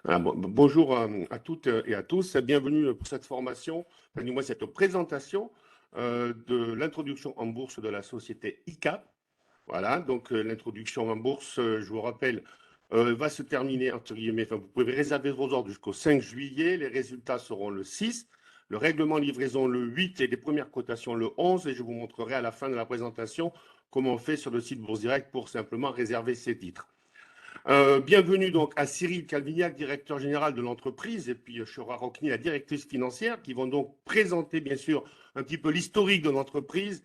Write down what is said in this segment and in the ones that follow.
Bonjour à toutes et à tous. Bienvenue pour cette formation, enfin, du moins cette présentation de l'introduction en bourse de la société ICAP. Voilà, donc l'introduction en bourse, je vous rappelle, va se terminer, entre guillemets, enfin, vous pouvez réserver vos ordres jusqu'au 5 juillet. Les résultats seront le 6, le règlement de livraison le 8 et les premières cotations le 11. Et je vous montrerai à la fin de la présentation comment on fait sur le site Bourse Direct pour simplement réserver ces titres. Bienvenue donc à Cyril Calvignac, directeur général de l'entreprise, et puis Chora Rockny, la directrice financière, qui vont donc présenter bien sûr un petit peu l'historique de l'entreprise,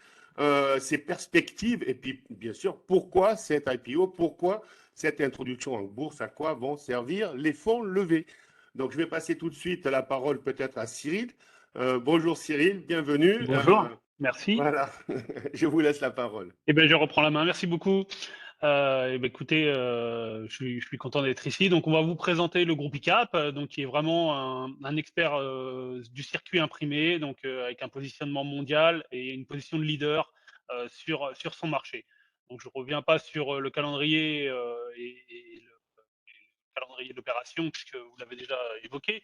ses perspectives, et puis bien sûr pourquoi cette IPO, pourquoi cette introduction en bourse, à quoi vont servir les fonds levés. Donc je vais passer tout de suite la parole peut-être à Cyril. Bonjour Cyril, bienvenue. Bonjour, merci. Voilà, je vous laisse la parole. Eh bien, je reprends la main. Merci beaucoup. Écoutez, je suis content d'être ici. Donc, on va vous présenter le groupe ICAP, donc qui est vraiment un expert du circuit imprimé, donc avec un positionnement mondial et une position de leader sur son marché. Donc, je ne reviens pas sur le calendrier et le calendrier d'opération, puisque vous l'avez déjà évoqué.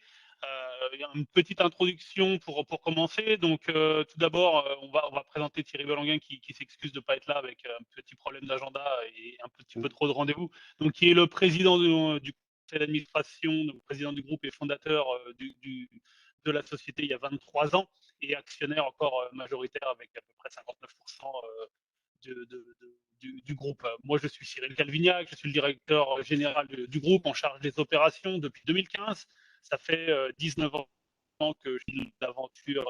Une petite introduction pour commencer. Donc, tout d'abord, on va présenter Thierry Bellanguin qui s'excuse de ne pas être là avec un petit problème d'agenda et un petit peu trop de rendez-vous. Donc, qui est le président du conseil d'administration, donc président du groupe et fondateur de la société il y a 23 ans et actionnaire encore majoritaire avec à peu près 59% du groupe. Moi, je suis Cyril Calvignac, je suis le directeur général du groupe en charge des opérations depuis 2015. Ça fait 19 ans que je suis d'aventure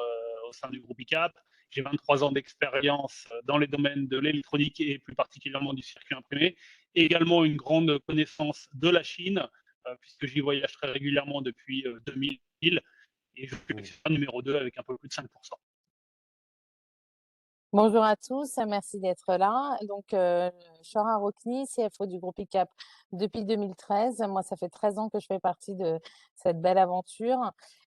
au sein du groupe ICAP. J'ai 23 ans d'expérience dans les domaines de l'électronique et plus particulièrement du circuit imprimé. Et également une grande connaissance de la Chine, puisque j'y voyage très régulièrement depuis 2000. Et je suis l'actionnaire numéro 2 avec un peu plus de 5%. Bonjour à tous, merci d'être là. Donc, Chora Rockny, CFO du groupe ICAP depuis 2013. Moi, ça fait 13 ans que je fais partie de cette belle aventure.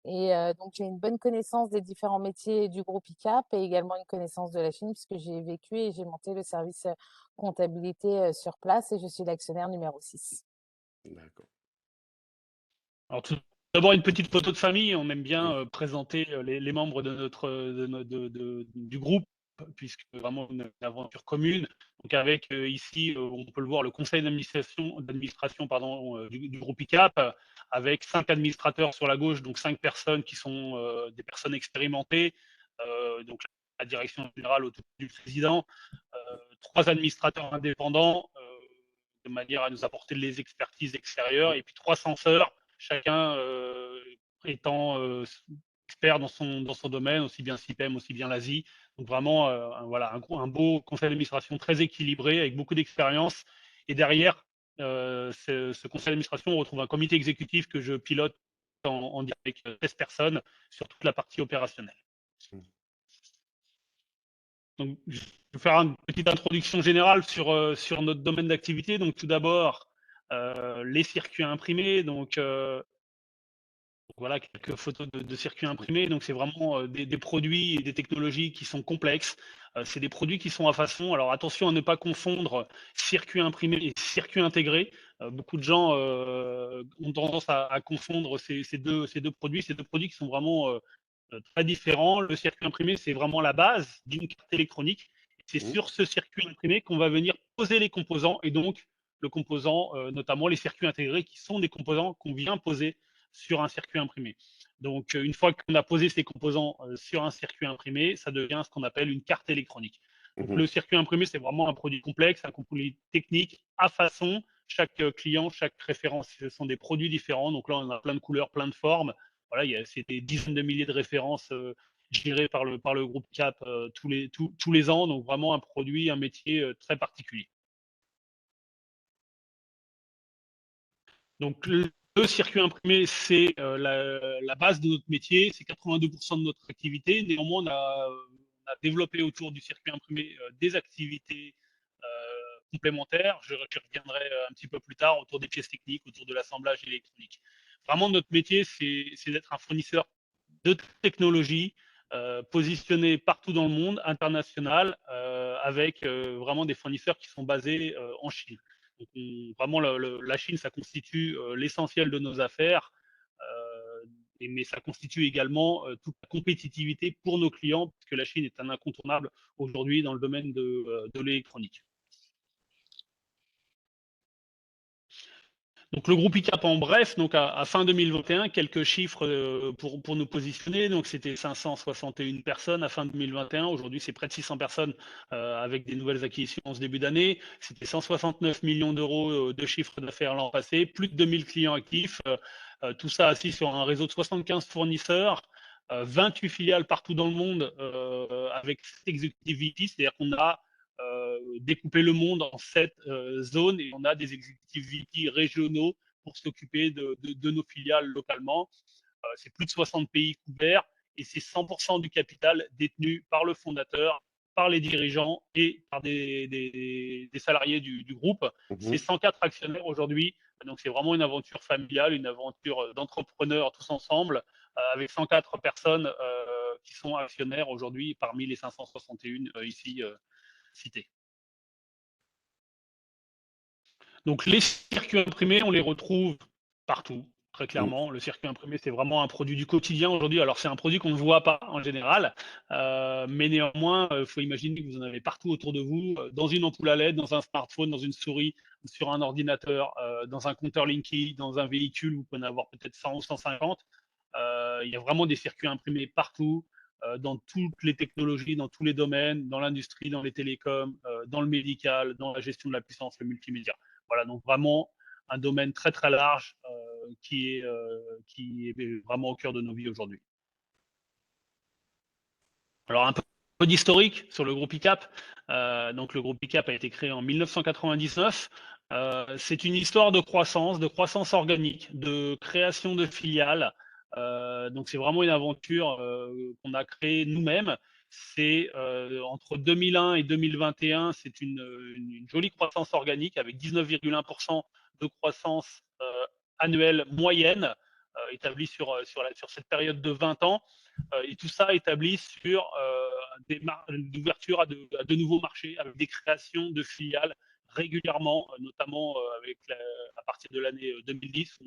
Et donc, j'ai une bonne connaissance des différents métiers du groupe ICAP et également une connaissance de la Chine puisque j'ai vécu et j'ai monté le service comptabilité sur place et je suis l'actionnaire numéro 6. D'accord. Alors, tout d'abord, une petite photo de famille. On aime bien présenter les membres du groupe, puisque vraiment une aventure commune. Donc, avec ici, on peut le voir, le conseil d'administration du groupe ICAP, avec 5 administrateurs sur la gauche, donc 5 personnes qui sont des personnes expérimentées. Donc, la direction générale autour du président, 3 administrateurs indépendants, de manière à nous apporter les expertises extérieures, et puis 3 censeurs chacun étant expert dans son domaine, aussi bien CIPEM, aussi bien l'Asie. Donc vraiment, voilà, un beau conseil d'administration très équilibré, avec beaucoup d'expérience. Et derrière ce conseil d'administration, on retrouve un comité exécutif que je pilote en direct avec 16 personnes sur toute la partie opérationnelle. Donc, je vais faire une petite introduction générale sur notre domaine d'activité. Donc, tout d'abord, les circuits imprimés. Donc, voilà quelques photos de circuits imprimés. Donc, c'est vraiment des produits et des technologies qui sont complexes. C'est des produits qui sont à façon. Alors, attention à ne pas confondre circuit imprimé et circuit intégré. Beaucoup de gens ont tendance à confondre ces deux produits. Ces deux produits qui sont vraiment très différents. Le circuit imprimé, c'est vraiment la base d'une carte électronique. C'est sur ce circuit imprimé qu'on va venir poser les composants et donc le composant, notamment les circuits intégrés, qui sont des composants qu'on vient poser sur un circuit imprimé. Donc, une fois qu'on a posé ces composants sur un circuit imprimé, ça devient ce qu'on appelle une carte électronique. Donc, le circuit imprimé, c'est vraiment un produit complexe, un produit technique à façon. Chaque client, chaque référence, ce sont des produits différents. Donc là, on a plein de couleurs, plein de formes. Voilà, c'est des dizaines de milliers de références gérées par le groupe CAP tous les ans. Donc, vraiment un produit, un métier très particulier. Donc, le circuit imprimé, c'est la base de notre métier, c'est 82% de notre activité. Néanmoins, on a développé autour du circuit imprimé des activités complémentaires. Je reviendrai un petit peu plus tard autour des pièces techniques, autour de l'assemblage électronique. Vraiment, notre métier, c'est d'être un fournisseur de technologie positionné partout dans le monde, international, avec vraiment des fournisseurs qui sont basés en Chine. Donc, vraiment, la Chine, ça constitue l'essentiel de nos affaires, mais ça constitue également toute la compétitivité pour nos clients, puisque la Chine est un incontournable aujourd'hui dans le domaine de l'électronique. Donc le groupe ICAP en bref, donc à fin 2021, quelques chiffres pour nous positionner. Donc c'était 561 personnes à fin 2021. Aujourd'hui, c'est près de 600 personnes avec des nouvelles acquisitions en ce début d'année. C'était 169 millions d'euros de chiffre d'affaires l'an passé, plus de 2000 clients actifs. Tout ça assis sur un réseau de 75 fournisseurs, 28 filiales partout dans le monde avec 7 executive VP, c'est-à-dire qu'on a découper le monde en 7 zones et on a des exécutifs VP régionaux pour s'occuper de nos filiales localement. C'est plus de 60 pays couverts et c'est 100% du capital détenu par le fondateur, par les dirigeants et par des salariés du groupe. C'est 104 actionnaires aujourd'hui, donc c'est vraiment une aventure familiale, une aventure d'entrepreneurs tous ensemble, avec 104 personnes qui sont actionnaires aujourd'hui parmi les 561 ici cités. Donc les circuits imprimés, on les retrouve partout, très clairement. Le circuit imprimé, c'est vraiment un produit du quotidien aujourd'hui. Alors c'est un produit qu'on ne voit pas en général, mais néanmoins, il faut imaginer que vous en avez partout autour de vous, dans une ampoule à LED, dans un smartphone, dans une souris, sur un ordinateur, dans un compteur Linky, dans un véhicule, vous pouvez en avoir peut-être 100 ou 150. Il y a vraiment des circuits imprimés partout, dans toutes les technologies, dans tous les domaines, dans l'industrie, dans les télécoms, dans le médical, dans la gestion de la puissance, le multimédia. Voilà, donc vraiment un domaine très très large qui est vraiment au cœur de nos vies aujourd'hui. Alors un peu d'historique sur le groupe ICAP. Donc le groupe ICAP a été créé en 1999. C'est une histoire de croissance organique, de création de filiales. Donc c'est vraiment une aventure qu'on a créée nous-mêmes. C'est entre 2001 et 2021, c'est une jolie croissance organique avec 19,1% de croissance annuelle moyenne établie sur cette période de 20 ans. Et tout ça établi sur l'ouverture à de nouveaux marchés, avec des créations de filiales régulièrement, notamment à partir de l'année 2010,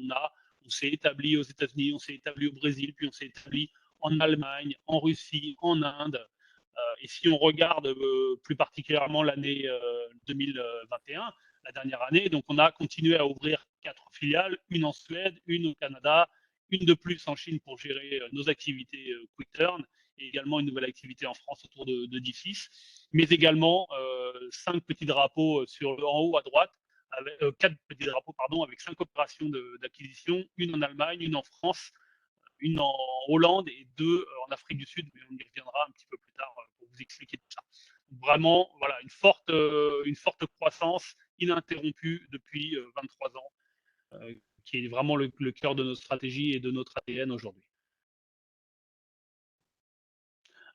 on s'est établi aux États-Unis, on s'est établi au Brésil, puis on s'est établi en Allemagne, en Russie, en Inde. Et si on regarde plus particulièrement l'année 2021, la dernière année, donc on a continué à ouvrir 4 filiales, une en Suède, une au Canada, une de plus en Chine pour gérer nos activités Quick Turn, et également une nouvelle activité en France autour de Diffis, mais également 5 petits drapeaux en haut à droite, avec, 4 petits drapeaux pardon, avec 5 opérations d'acquisition, une en Allemagne, une en France, une en Hollande et 2 en Afrique du Sud, mais on y reviendra un petit peu plus tard pour vous expliquer tout ça. Vraiment, voilà, une forte croissance ininterrompue depuis 23 ans, qui est vraiment le cœur de notre stratégie et de notre ADN aujourd'hui.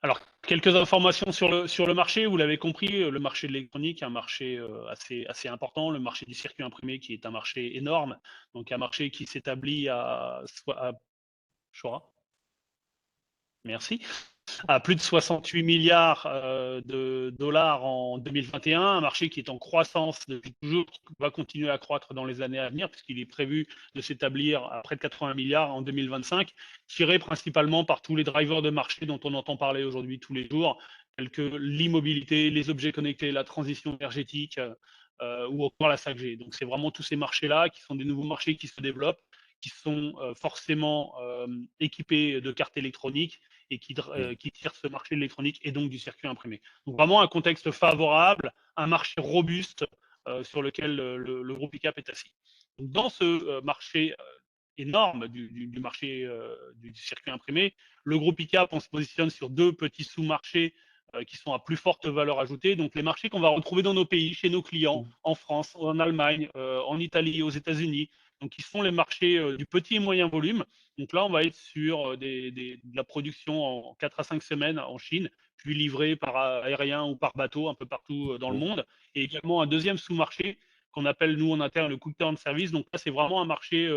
Alors, quelques informations sur le marché. Vous l'avez compris, le marché de l'électronique est un marché assez important. Le marché du circuit imprimé qui est un marché énorme. Donc, un marché qui s'établit à Merci. À plus de 68 milliards de dollars en 2021, un marché qui est en croissance depuis toujours, qui va continuer à croître dans les années à venir, puisqu'il est prévu de s'établir à près de 80 milliards en 2025, tiré principalement par tous les drivers de marché dont on entend parler aujourd'hui tous les jours, tels que l'immobilité, les objets connectés, la transition énergétique ou encore la 5G. Donc c'est vraiment tous ces marchés-là qui sont des nouveaux marchés qui se développent, qui sont forcément équipés de cartes électroniques et qui tire ce marché de l'électronique et donc du circuit imprimé. Donc vraiment un contexte favorable, un marché robuste sur lequel le groupe ICAP est assis. Donc dans ce marché énorme du marché du circuit imprimé, le groupe ICAP, on se positionne sur 2 petits sous-marchés qui sont à plus forte valeur ajoutée. Donc les marchés qu'on va retrouver dans nos pays, chez nos clients, en France, en Allemagne, en Italie, aux États-Unis, donc qui sont les marchés du petit et moyen volume. Donc là, on va être sur de la production en 4 à 5 semaines en Chine, puis livrée par aérien ou par bateau un peu partout dans le monde. Et également un deuxième sous-marché qu'on appelle nous en interne le Quick Turn Service. Donc là, c'est vraiment un marché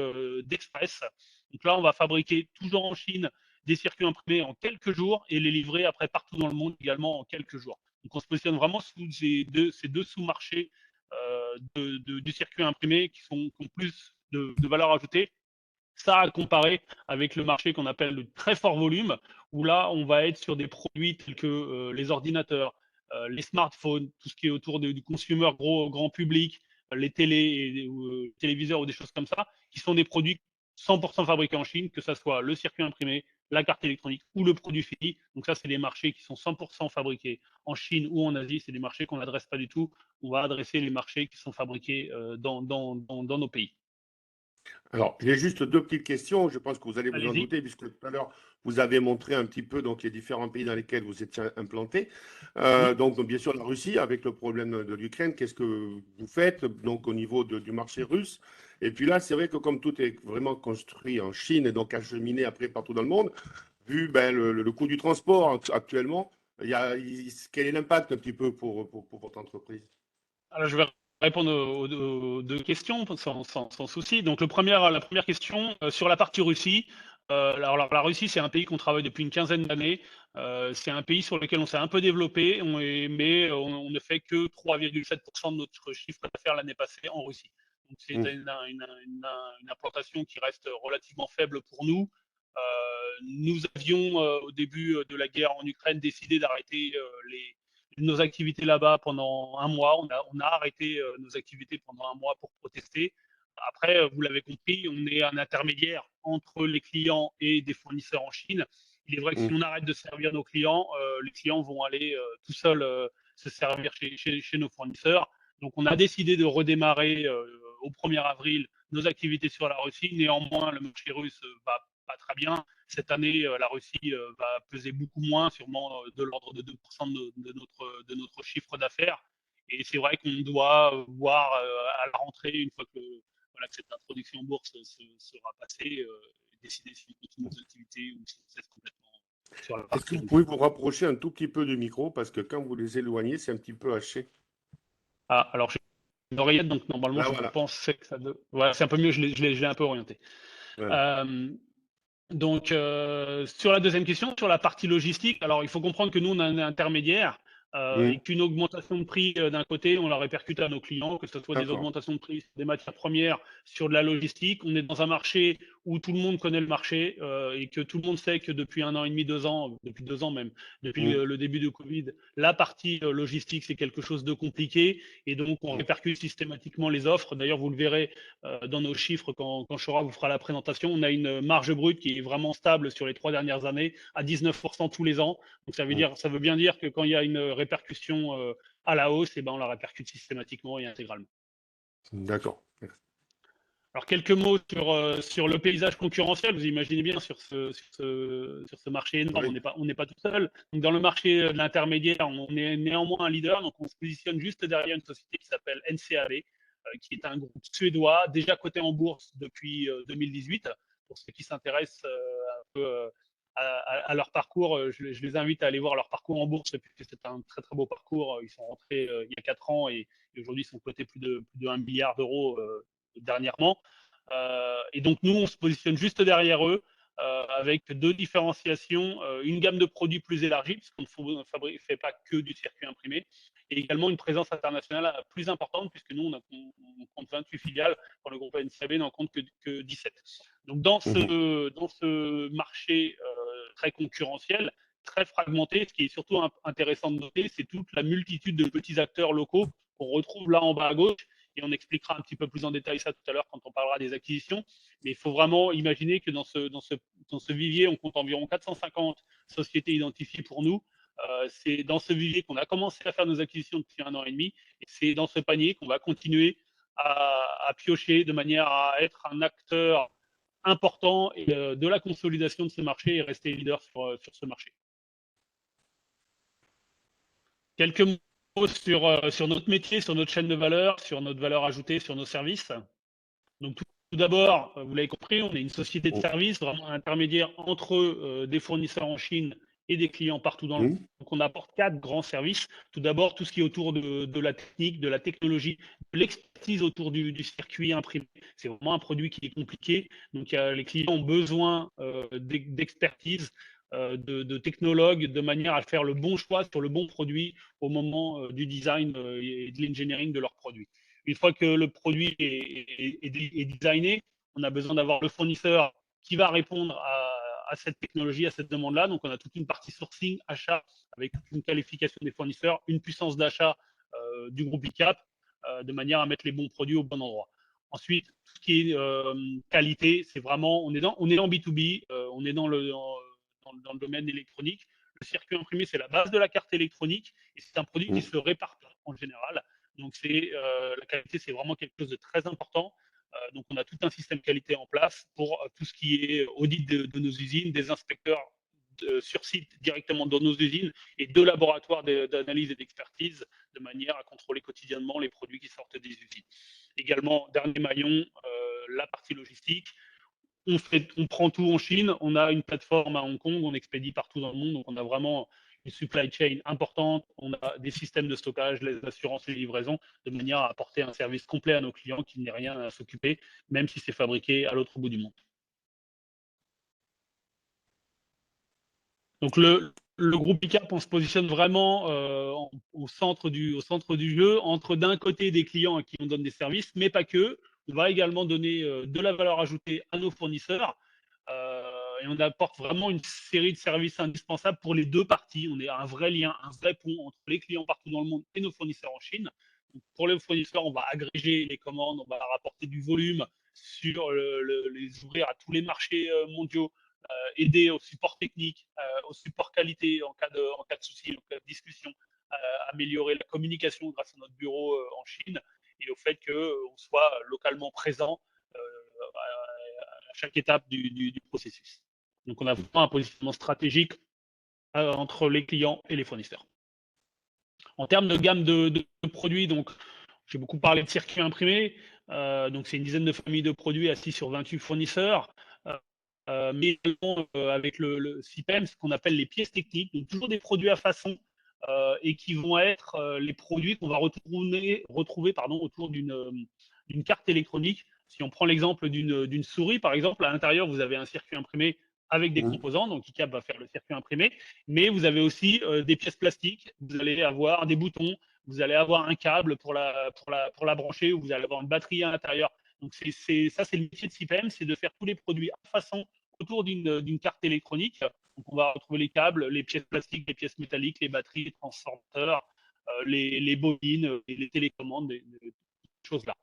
d'express. Donc là, on va fabriquer toujours en Chine des circuits imprimés en quelques jours et les livrer après partout dans le monde également en quelques jours. Donc on se positionne vraiment sous ces deux sous-marchés du circuit imprimé qui ont plus de valeur ajoutée. Ça à comparer avec le marché qu'on appelle le très fort volume, où là, on va être sur des produits tels que les ordinateurs, les smartphones, tout ce qui est autour du consumer grand public, les télés, téléviseurs ou des choses comme ça, qui sont des produits 100% fabriqués en Chine, que ce soit le circuit imprimé, la carte électronique ou le produit fini. Donc ça, c'est des marchés qui sont 100% fabriqués en Chine ou en Asie. C'est des marchés qu'on n'adresse pas du tout. On va adresser les marchés qui sont fabriqués dans nos pays. Alors, j'ai juste deux petites questions. Je pense que vous allez vous en Allez-y. douter, puisque tout à l'heure, vous avez montré un petit peu donc, les différents pays dans lesquels vous étiez implanté. Donc, bien sûr, la Russie, avec le problème de l'Ukraine, qu'est-ce que vous faites donc, au niveau du marché russe? Et puis là, c'est vrai que comme tout est vraiment construit en Chine et donc acheminé après partout dans le monde, vu ben, le coût du transport actuellement, quel est l'impact un petit peu pour votre entreprise? Alors, je vais répondre aux deux questions sans souci. Donc, la première question, sur la partie Russie. Alors, la Russie, c'est un pays qu'on travaille depuis une quinzaine d'années. C'est un pays sur lequel on s'est un peu développé, mais on ne fait que 3,7% de notre chiffre d'affaires l'année passée en Russie. Donc, c'est une implantation qui reste relativement faible pour nous. Nous avions, au début de la guerre en Ukraine, décidé d'arrêter nos activités là-bas pendant un mois. On a arrêté nos activités pendant un mois pour protester. Après, vous l'avez compris, on est un intermédiaire entre les clients et des fournisseurs en Chine. Il est vrai que si on arrête de servir nos clients, les clients vont aller tout seuls se servir chez nos fournisseurs. Donc, on a décidé de redémarrer au 1er avril nos activités sur la Russie. Néanmoins, le marché russe va pas très bien. Cette année, la Russie va peser beaucoup moins, sûrement de l'ordre de 2% de notre chiffre d'affaires. Et c'est vrai qu'on doit voir à la rentrée, une fois que, voilà, que cette introduction en bourse sera passée, décider si on continue nos activités ou si on cesse complètement sur la Est-ce que partie vous russe. pouvez vous rapprocher un tout petit peu du micro parce que quand vous les éloignez, c'est un petit peu haché. Ah, alors j'ai une oreillette, donc normalement Là, je voilà. pensais que ça... Voilà, c'est un peu mieux, je l'ai un peu orienté. Voilà. Donc, sur la deuxième question, sur la partie logistique, alors il faut comprendre que nous, on a un intermédiaire et qu'une augmentation de prix d'un côté, on la répercute à nos clients, que ce soit des D'accord. augmentations de prix sur des matières premières, sur de la logistique. On est dans un marché où tout le monde connaît le marché et que tout le monde sait que depuis 1 an et demi, 2 ans, depuis 2 ans même, depuis le début de Covid, la partie logistique, c'est quelque chose de compliqué et donc on répercute systématiquement les offres. D'ailleurs, vous le verrez dans nos chiffres quand Chora vous fera la présentation. On a une marge brute qui est vraiment stable sur les 3 dernières années, à 19% tous les ans. Donc ça veut bien dire que quand il y a une répercussion à la hausse, eh ben, on la répercute systématiquement et intégralement. D'accord. Alors quelques mots sur le paysage concurrentiel. Vous imaginez bien sur ce marché énorme, Oui. on n'est pas tout seul. Donc dans le marché de l'intermédiaire, on est néanmoins un leader. Donc on se positionne juste derrière une société qui s'appelle NCAB, qui est un groupe suédois déjà coté en bourse depuis 2018. Pour ceux qui s'intéressent un peu à leur parcours, je les invite à aller voir leur parcours en bourse, puisque c'est un très très beau parcours. Ils sont rentrés il y a 4 ans et aujourd'hui ils sont cotés plus de 1 milliard d'euros dernièrement. Et donc nous, on se positionne juste derrière eux avec deux différenciations, une gamme de produits plus élargie, puisqu'on ne fait pas que du circuit imprimé, et également une présence internationale plus importante, puisque nous, on compte 28 filiales, quand le groupe NCAB n'en compte que 17. Donc dans ce marché très concurrentiel, très fragmenté, ce qui est surtout intéressant de noter, c'est toute la multitude de petits acteurs locaux qu'on retrouve là en bas à gauche, et on expliquera un petit peu plus en détail ça tout à l'heure quand on parlera des acquisitions. Mais il faut vraiment imaginer que dans ce vivier, on compte environ 450 sociétés identifiées pour nous. C'est dans ce vivier qu'on a commencé à faire nos acquisitions depuis 1 an et demi, et c'est dans ce panier qu'on va continuer à piocher de manière à être un acteur important et, de la consolidation de ce marché et rester leader sur ce marché. Quelques mots sur notre métier, sur notre chaîne de valeur, sur notre valeur ajoutée, sur nos services. Donc tout d'abord, vous l'avez compris, on est une société de services, vraiment un intermédiaire entre des fournisseurs en Chine et des clients partout dans le monde. Donc on apporte 4 grands services. Tout d'abord, tout ce qui est autour de la technique, de la technologie, de l'expertise autour du circuit imprimé. C'est vraiment un produit qui est compliqué. Donc les clients ont besoin d'expertise, de technologues, de manière à faire le bon choix sur le bon produit au moment du design et de l'engineering de leurs produits. Une fois que le produit est designé, on a besoin d'avoir le fournisseur qui va répondre à cette technologie, à cette demande-là. Donc, on a toute une partie sourcing, achat, avec une qualification des fournisseurs, une puissance d'achat du groupe ICAP, de manière à mettre les bons produits au bon endroit. Ensuite, tout ce qui est qualité, c'est vraiment, on est dans B2B, on est dans le domaine électronique. Le circuit imprimé, c'est la base de la carte électronique et c'est un produit qui se répare pas en général. Donc, la qualité, c'est vraiment quelque chose de très important. Donc, on a tout un système qualité en place pour tout ce qui est audit de nos usines, des inspecteurs sur site directement dans nos usines et deux laboratoires d'analyse et d'expertise de manière à contrôler quotidiennement les produits qui sortent des usines. Également, dernier maillon, la partie logistique. On prend tout en Chine, on a une plateforme à Hong Kong, on expédie partout dans le monde, donc on a vraiment une supply chain importante, on a des systèmes de stockage, les assurances, les livraisons, de manière à apporter un service complet à nos clients qui n'aient rien à s'occuper, même si c'est fabriqué à l'autre bout du monde. Donc le groupe ICAP, on se positionne vraiment au centre du jeu, entre d'un côté des clients à qui on donne des services, mais pas que. On va également donner de la valeur ajoutée à nos fournisseurs et on apporte vraiment une série de services indispensables pour les deux parties. On est un vrai lien, un vrai pont entre les clients partout dans le monde et nos fournisseurs en Chine. Donc pour les fournisseurs, on va agréger les commandes, on va rapporter du volume sur les ouvrir à tous les marchés mondiaux, aider au support technique, au support qualité en cas de souci, en cas de discussion, améliorer la communication grâce à notre bureau en Chine et au fait qu'on soit localement présent à chaque étape du processus. Donc on a vraiment un positionnement stratégique entre les clients et les fournisseurs. En termes de gamme de produits, donc j'ai beaucoup parlé de circuits imprimés. Donc c'est une dizaine de familles de produits assis sur 28 fournisseurs. Mais également avec le CIPEM, ce qu'on appelle les pièces techniques, donc toujours des produits à façon et qui vont être les produits qu'on va retrouver autour d'une carte électronique. Si on prend l'exemple d'une souris, par exemple, à l'intérieur, vous avez un circuit imprimé avec des composants, donc ICAP va faire le circuit imprimé, mais vous avez aussi des pièces plastiques, vous allez avoir des boutons, vous allez avoir un câble pour la brancher, ou vous allez avoir une batterie à l'intérieur. Donc ça, c'est le métier de CIPEM, c'est de faire tous les produits à façon autour d'une carte électronique. Donc on va retrouver les câbles, les pièces plastiques, les pièces métalliques, les batteries, les transformateurs, les bobines, les télécommandes, des choses là.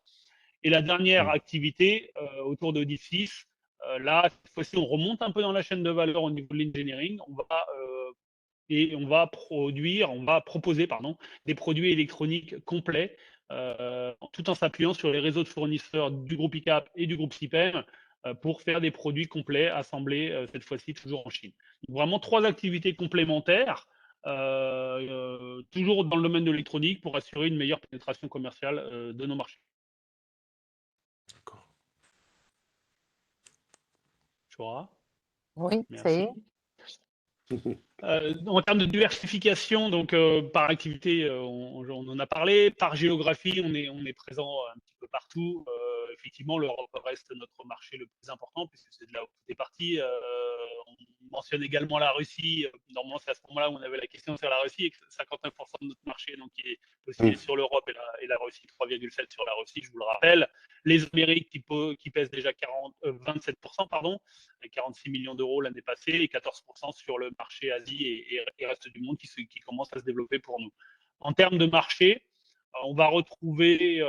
Et la dernière activité autour de Deep6, là, cette fois-ci, on remonte un peu dans la chaîne de valeur au niveau de l'engineering. On va proposer des produits électroniques complets, tout en s'appuyant sur les réseaux de fournisseurs du groupe ICAP et du groupe CIPEM pour faire des produits complets assemblés, cette fois-ci toujours en Chine. Donc, vraiment 3 activités complémentaires, toujours dans le domaine de l'électronique pour assurer une meilleure pénétration commerciale de nos marchés. D'accord. Chora. Oui, ça y Merci. est. En termes de diversification, donc par activité, on en a parlé. Par géographie, on est présent un petit peu partout. Effectivement, l'Europe reste notre marché le plus important puisque c'est de là où tout est parti. On mentionne également la Russie. Normalement, c'est à ce moment-là où on avait la question sur la Russie et que 59% de notre marché donc, qui est aussi sur l'Europe et la Russie, 3,7 sur la Russie, je vous le rappelle. Les Amériques qui pèsent déjà 27%, pardon, avec 46 millions d'euros l'année passée et 14% sur le marché Asie et reste du monde qui commence à se développer pour nous. En termes de marché, on va retrouver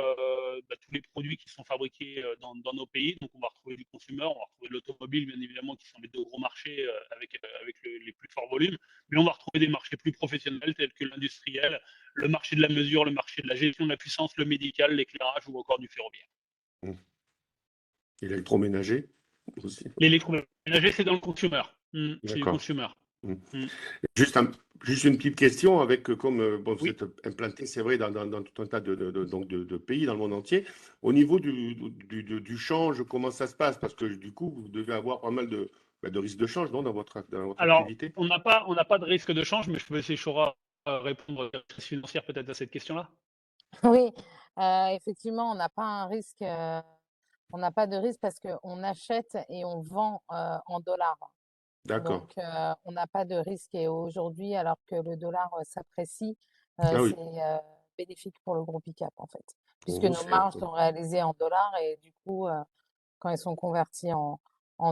tous les produits qui sont fabriqués dans nos pays. Donc, on va retrouver du consumer, on va retrouver de l'automobile, bien évidemment, qui sont les deux gros marchés avec les plus forts volumes. Mais on va retrouver des marchés plus professionnels tels que l'industriel, le marché de la mesure, le marché de la gestion de la puissance, le médical, l'éclairage ou encore du ferroviaire. L'électroménager aussi. L'électroménager, c'est dans le consumer. C'est du D'accord. consumer. Juste une petite question avec, comme bon, vous Oui. êtes implanté, c'est vrai, dans tout un tas de pays dans le monde entier. Au niveau du change, comment ça se passe? Parce que du coup, vous devez avoir pas mal de risques de change, non, dans votre Alors, activité? on n'a pas de risque de change, mais je peux laisser Chora répondre financière peut-être à cette question-là. Oui, effectivement, on n'a pas un risque, on n'a pas de risque parce qu'on achète et on vend en dollars. D'accord. Donc, on n'a pas de risque. Et aujourd'hui, alors que le dollar s'apprécie, Ah oui, c'est bénéfique pour le groupe ICAP, en fait. puisque Pour vous, nos marges sont réalisées en dollars et du coup, quand ils sont convertis en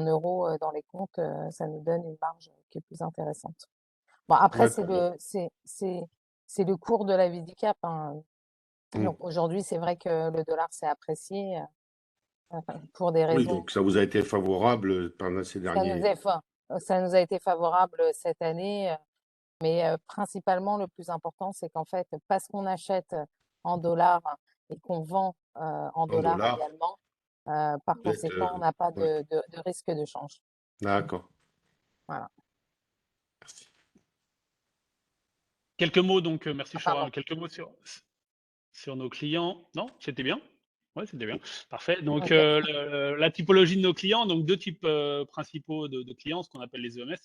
euros dans les comptes, ça nous donne une marge qui est plus intéressante. Bon, après, d'accord. c'est le cours de la vie du cap, hein. Mm. Donc aujourd'hui, c'est vrai que le dollar s'est apprécié pour des Oui, raisons. donc ça vous a été favorable pendant ces Ça nous derniers. est, ça nous a été favorable cette année, mais principalement, le plus important, c'est qu'en fait, parce qu'on achète en dollars et qu'on vend en En dollars dollars. également, par Vous êtes, conséquent, on n'a pas ouais, de risque de change. d'accord. Voilà. Merci. Quelques mots donc, merci Ah, Chora, pardon. quelques mots sur nos clients. Non, c'était bien? Ouais, c'était bien. Parfait. Donc, Ok. la typologie de nos clients, donc 2 types, principaux de clients, ce qu'on appelle les EMS.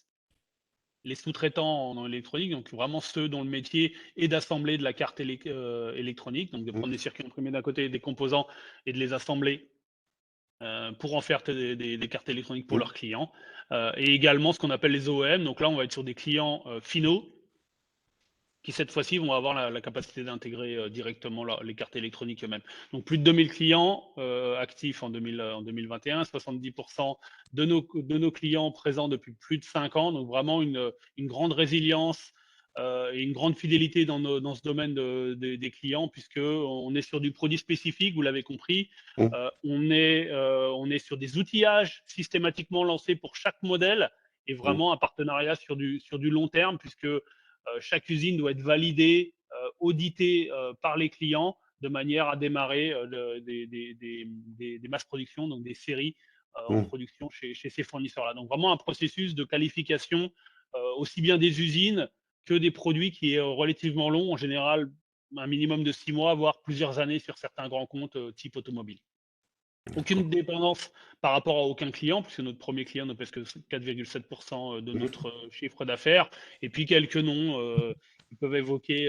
Les sous-traitants en électronique, donc vraiment ceux dont le métier est d'assembler de la carte électronique, donc de Mm. prendre des circuits imprimés d'un côté, des composants et de les assembler pour en faire des cartes électroniques pour Mm. leurs clients. Et également ce qu'on appelle les OEM, donc là on va être sur des clients finaux qui cette fois-ci vont avoir la capacité d'intégrer directement les cartes électroniques eux-mêmes. Donc plus de 2000 clients actifs en 2021, 70% de nos clients présents depuis plus de 5 ans, donc vraiment une grande résilience et une grande fidélité dans ce domaine des clients, puisqu'on est sur du produit spécifique, vous l'avez compris. Mm. On est sur des outillages systématiquement lancés pour chaque modèle et Mm. vraiment un partenariat sur du long terme, puisque chaque usine doit être validée, auditée par les clients de manière à démarrer des masses production, donc des séries en Mm. production chez ces fournisseurs-là. Donc vraiment un processus de qualification aussi bien des usines que des produits qui est relativement long, en général un minimum de 6 mois, voire plusieurs années sur certains grands comptes type automobile. D'accord. Aucune dépendance par rapport à aucun client, puisque notre premier client ne pèse que 4,7% de Mm. notre chiffre d'affaires. Et puis quelques noms qui peuvent évoquer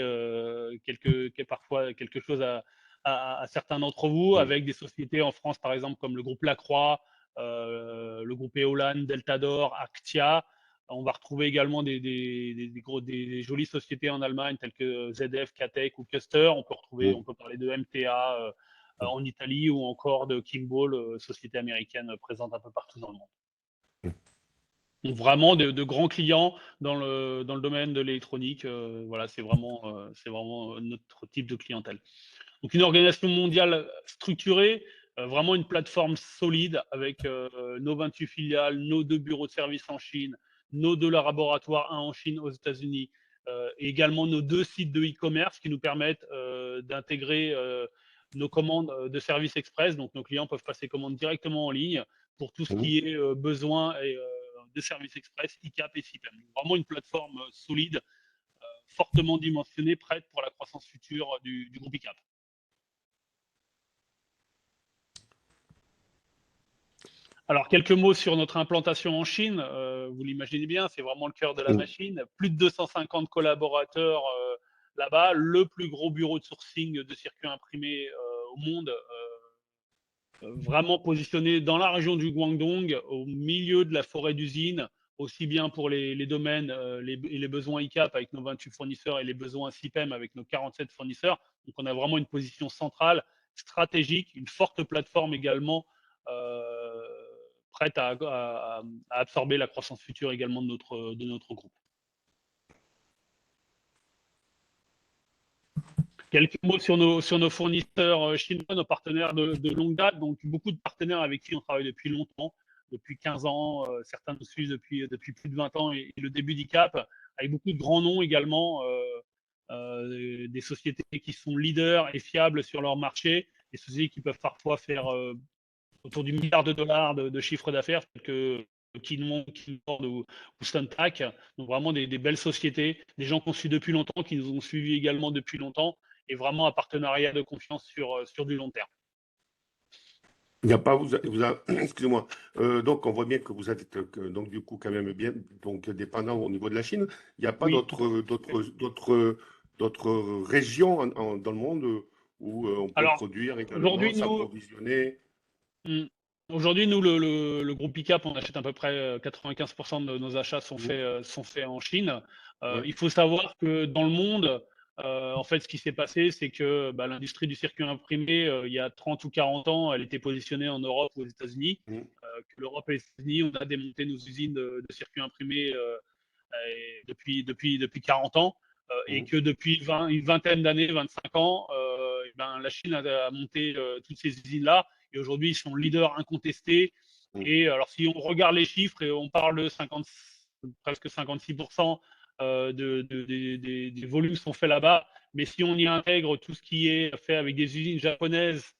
parfois quelque chose à certains d'entre vous, Mm. avec des sociétés en France, par exemple, comme le groupe Lacroix, le groupe Eolan, Deltador, Actia. On va retrouver également des jolies sociétés en Allemagne, telles que ZF, Katec ou Custer. Mm. On peut parler de MTA en Italie ou encore de Kimball, société américaine présente un peu partout dans le monde. Mm. Donc vraiment de grands clients dans le domaine de l'électronique. Voilà, c'est vraiment notre type de clientèle. Donc une organisation mondiale structurée, vraiment une plateforme solide avec nos 28 filiales, nos 2 bureaux de service en Chine, nos 2 laboratoires, un en Chine, aux États-Unis, et également nos 2 sites de e-commerce qui nous permettent d'intégrer nos commandes de service express. Donc nos clients peuvent passer commande directement en ligne pour tout ce Mm. qui est besoin de service express, ICAP et SIPEM. Donc, vraiment une plateforme solide, fortement dimensionnée, prête pour la croissance future du groupe ICAP. Alors, quelques mots sur notre implantation en Chine. Vous l'imaginez bien, c'est vraiment le cœur de la Mm. machine. Plus de 250 collaborateurs là-bas, le plus gros bureau de sourcing de circuits imprimés au monde, vraiment positionné dans la région du Guangdong, au milieu de la forêt d'usines, aussi bien pour les domaines et les besoins ICAP avec nos 28 fournisseurs et les besoins SIPEM avec nos 47 fournisseurs. Donc, on a vraiment une position centrale, stratégique, une forte plateforme également euh, prête à absorber la croissance future également de notre groupe. Quelques mots sur nos fournisseurs chinois, nos partenaires de longue date. Donc, beaucoup de partenaires avec qui on travaille depuis longtemps, depuis 15 ans. Certains nous suivent depuis plus de 20 ans et le début d'ICAP, avec beaucoup de grands noms également, des sociétés qui sont leaders et fiables sur leur marché, des sociétés qui peuvent parfois faire autour du milliard de dollars de chiffre d'affaires, tels que Kinmont ou Stuntac. Donc vraiment des belles sociétés, des gens qu'on suit depuis longtemps, qui nous ont suivis également depuis longtemps, et vraiment un partenariat de confiance sur du long terme. Il n'y a pas, excusez-moi. Donc, on voit bien que vous êtes donc du coup quand même bien donc dépendant au niveau de la Chine. Il n'y a pas Oui. d'autres régions dans le monde où on peut Alors, produire également, aujourd'hui, s'approvisionner. hmm, aujourd'hui, nous le groupe ICAP, on achète à peu près 95% de nos achats sont Mm. faits en Chine. Ouais. Il faut savoir que dans le monde, En fait, ce qui s'est passé, c'est que l'industrie du circuit imprimé, il y a 30 ou 40 ans, elle était positionnée en Europe ou aux États-Unis. Que l'Europe et les États-Unis, on a démonté nos usines de circuits imprimés depuis 40 ans. Et que depuis une vingtaine d'années, 25 ans, la Chine a monté toutes ces usines-là. Et aujourd'hui, ils sont leaders incontestés. Et alors, si on regarde les chiffres, et on parle de presque 56% des volumes sont faits là-bas. Mais si on y intègre tout ce qui est fait avec des usines japonaises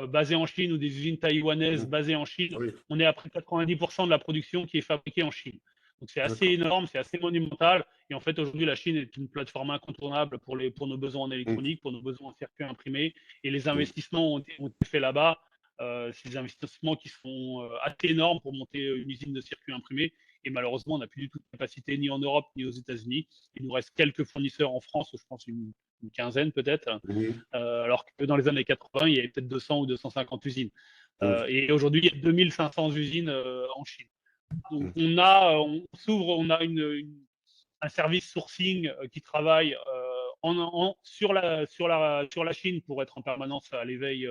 basées en Chine ou des usines taïwanaises basées en Chine, Oui, on est à près de 90% de la production qui est fabriquée en Chine. Donc c'est assez d'accord. énorme, c'est assez monumental. Et en fait, aujourd'hui, la Chine est une plateforme incontournable pour nos besoins en électronique, pour nos besoins en circuits imprimés. Et les investissements ont été faits là-bas. C'est des investissements qui sont assez énormes pour monter une usine de circuits imprimés. Et malheureusement, on n'a plus du tout de capacité ni en Europe ni aux États-Unis. Il nous reste quelques fournisseurs en France, je pense une quinzaine peut-être, alors que dans les années 80, il y avait peut-être 200 ou 250 usines. Et aujourd'hui, il y a 2500 usines en Chine. Donc on s'ouvre, on a un service sourcing qui travaille sur la Chine pour être en permanence à l'éveil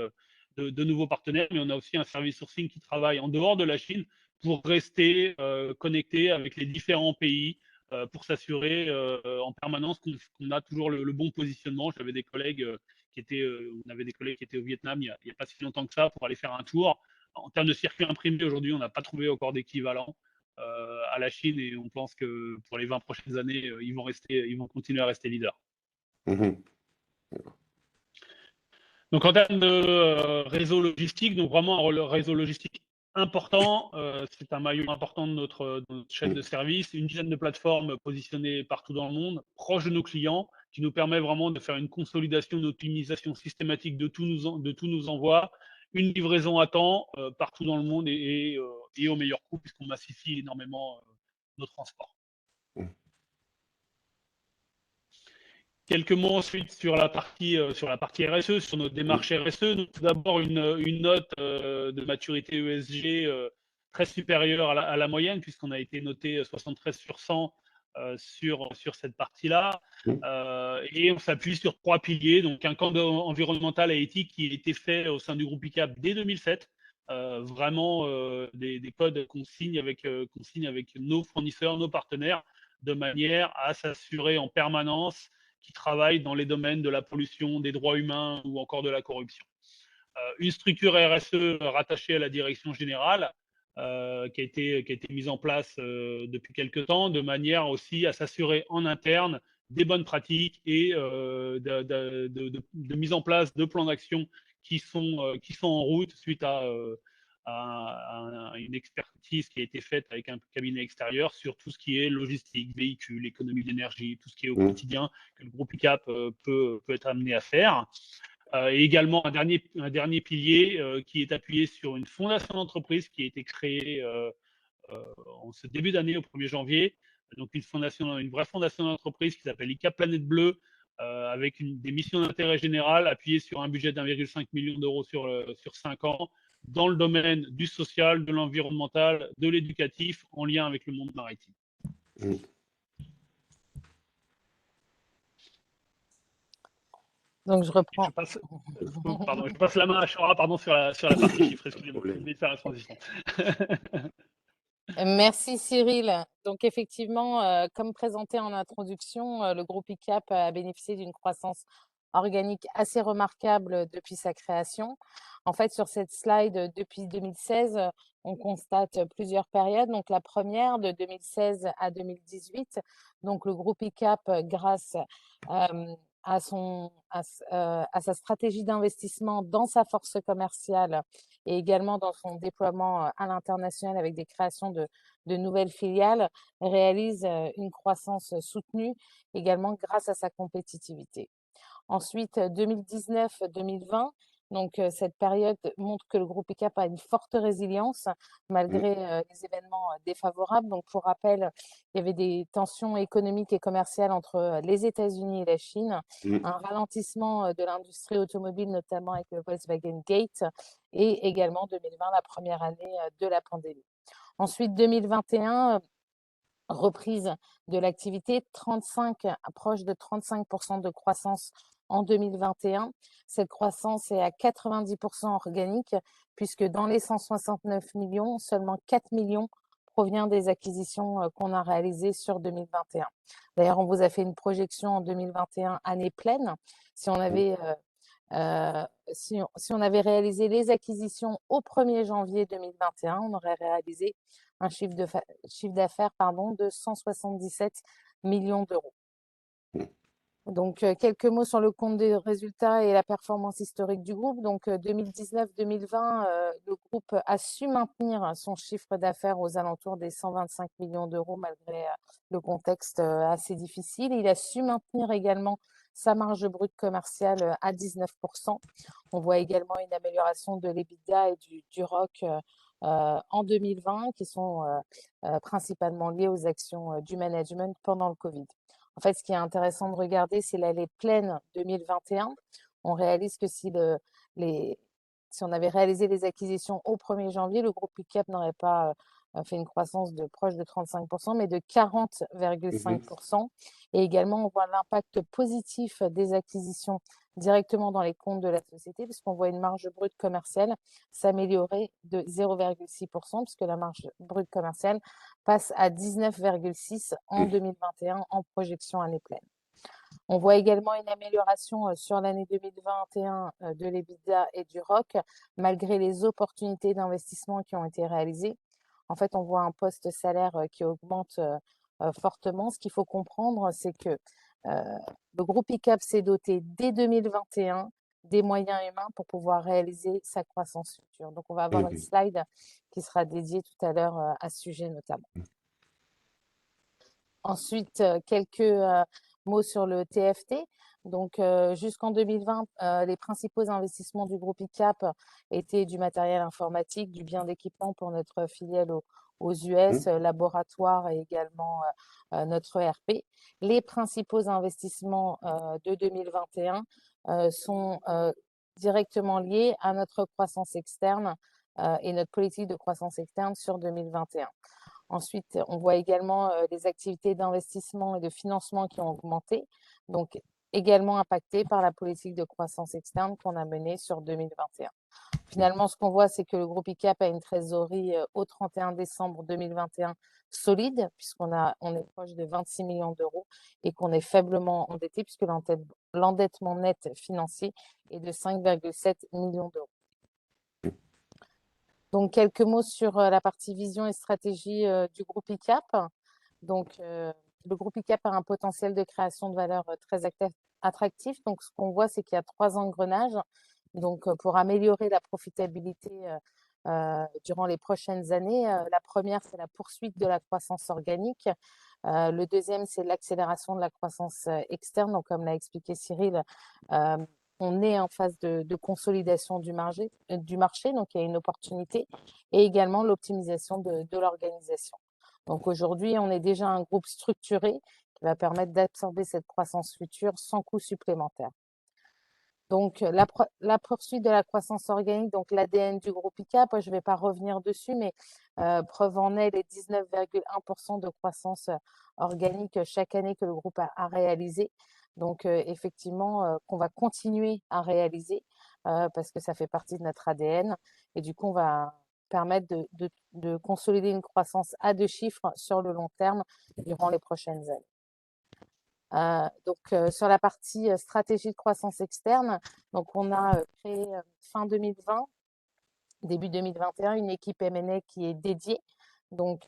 de nouveaux partenaires, mais on a aussi un service sourcing qui travaille en dehors de la Chine pour rester connecté avec les différents pays pour s'assurer en permanence qu'on a toujours le bon positionnement. J'avais des collègues on avait des collègues qui étaient au Vietnam il n'y a pas si longtemps que ça pour aller faire un tour. En termes de circuits imprimés, aujourd'hui, on n'a pas trouvé encore d'équivalent à la Chine et on pense que pour les 20 prochaines années, ils vont continuer à rester leaders. Donc en termes de réseau logistique, donc vraiment un réseau logistique important, c'est un maillon important de notre chaîne de service, une dizaine de plateformes positionnées partout dans le monde, proches de nos clients, qui nous permet vraiment de faire une consolidation, une optimisation systématique de tous nos envois, une livraison à temps partout dans le monde et au meilleur coût, puisqu'on massifie énormément nos transports. Quelques mots ensuite sur la partie RSE, sur nos démarches RSE. Donc, tout d'abord, une note de maturité ESG très supérieure à la moyenne, puisqu'on a été noté 73 sur 100 sur cette partie-là. Et on s'appuie sur 3 piliers. Donc, un code environnemental et éthique qui a été fait au sein du groupe ICAP dès 2007. Vraiment des codes qu'on signe avec nos fournisseurs, nos partenaires, de manière à s'assurer en permanence qui travaillent dans les domaines de la pollution, des droits humains ou encore de la corruption. Une structure RSE rattachée à la direction générale qui a été mise en place depuis quelques temps, de manière aussi à s'assurer en interne des bonnes pratiques et de mise en place de plans d'action qui sont en route suite à une expertise qui a été faite avec un cabinet extérieur sur tout ce qui est logistique, véhicule, économie d'énergie, tout ce qui est au quotidien que le groupe ICAP peut être amené à faire. Et également un dernier pilier qui est appuyé sur une fondation d'entreprise qui a été créée en ce début d'année, au 1er janvier. Donc une vraie fondation d'entreprise qui s'appelle ICAP Planète Bleue, avec des missions d'intérêt général appuyées sur un budget d'1,5 million d'euros sur 5 ans, dans le domaine du social, de l'environnemental, de l'éducatif, en lien avec le monde maritime. Donc je reprends. Je passe la main à Chora sur la partie chiffres. Excusez-moi, je vais faire la transition. Merci Cyril. Donc effectivement, comme présenté en introduction, le groupe ICAP a bénéficié d'une croissance organique assez remarquable depuis sa création. En fait, sur cette slide, depuis 2016, on constate plusieurs périodes. Donc la première, de 2016 à 2018, donc le groupe ICAP, grâce à sa stratégie d'investissement dans sa force commerciale et également dans son déploiement à l'international avec des créations de nouvelles filiales, réalise une croissance soutenue également grâce à sa compétitivité. Ensuite, 2019-2020, donc cette période montre que le groupe ICAP a une forte résilience malgré les événements défavorables. Donc pour rappel, il y avait des tensions économiques et commerciales entre les États-Unis et la Chine, un ralentissement de l'industrie automobile, notamment avec le Volkswagen Gate, et également 2020, la première année de la pandémie. Ensuite, 2021, reprise de l'activité, proche de 35% de croissance en 2021. Cette croissance est à 90% organique, puisque dans les 169 millions, seulement 4 millions provient des acquisitions qu'on a réalisées sur 2021. D'ailleurs, on vous a fait une projection en 2021, année pleine. Si on avait si on avait réalisé les acquisitions au 1er janvier 2021, on aurait réalisé un chiffre d'affaires de 177 millions d'euros. Donc, quelques mots sur le compte des résultats et la performance historique du groupe. Donc, 2019-2020, le groupe a su maintenir son chiffre d'affaires aux alentours des 125 millions d'euros malgré le contexte assez difficile. Il a su maintenir également sa marge brute commerciale à 19%. On voit également une amélioration de l'EBITDA et du ROC en 2020, qui sont principalement liées aux actions du management pendant le Covid. En fait, ce qui est intéressant de regarder, c'est l'année pleine 2021. On réalise que si on avait réalisé les acquisitions au 1er janvier, le groupe ICAP n'aurait pas fait une croissance de proche de 35%, mais de 40,5%. Et également, on voit l'impact positif des acquisitions directement dans les comptes de la société, puisqu'on voit une marge brute commerciale s'améliorer de 0,6%, puisque la marge brute commerciale passe à 19,6 en 2021 en projection année pleine. On voit également une amélioration sur l'année 2021 de l'EBITDA et du ROC, malgré les opportunités d'investissement qui ont été réalisées. En fait, on voit un poste salaire qui augmente fortement. Ce qu'il faut comprendre, c'est que le groupe ICAP s'est doté dès 2021 des moyens humains pour pouvoir réaliser sa croissance future. Donc, on va avoir une slide qui sera dédiée tout à l'heure à ce sujet notamment. Ensuite, quelques mots sur le TFT. Donc, jusqu'en 2020, les principaux investissements du groupe ICAP étaient du matériel informatique, du bien d'équipement pour notre filiale aux US, laboratoire et également notre ERP. Les principaux investissements de 2021 sont directement liés à notre croissance externe et notre politique de croissance externe sur 2021. Ensuite, on voit également les activités d'investissement et de financement qui ont augmenté, donc également impactées par la politique de croissance externe qu'on a menée sur 2021. Finalement, ce qu'on voit, c'est que le groupe ICAP a une trésorerie au 31 décembre 2021 solide, puisqu'on est proche de 26 millions d'euros et qu'on est faiblement endetté, puisque l'endettement net financier est de 5,7 millions d'euros. Donc, quelques mots sur la partie vision et stratégie du groupe ICAP. Donc, le groupe ICAP a un potentiel de création de valeur très attractif. Donc, ce qu'on voit, c'est qu'il y a 3 engrenages. Donc, pour améliorer la profitabilité durant les prochaines années, la première, c'est la poursuite de la croissance organique. Le deuxième, c'est l'accélération de la croissance externe. Donc, comme l'a expliqué Cyril, on est en phase de consolidation du marché, donc il y a une opportunité, et également l'optimisation de l'organisation. Donc aujourd'hui, on est déjà un groupe structuré qui va permettre d'absorber cette croissance future sans coût supplémentaire. Donc la poursuite de la croissance organique, donc l'ADN du groupe ICAP, je ne vais pas revenir dessus, mais preuve en est les 19,1% de croissance organique chaque année que le groupe a réalisé. Donc, effectivement, qu'on va continuer à réaliser parce que ça fait partie de notre ADN. Et du coup, on va permettre de consolider une croissance à 2 chiffres sur le long terme durant les prochaines années. Donc, sur la partie stratégie de croissance externe, donc on a créé fin 2020, début 2021, une équipe M&A qui est dédiée, donc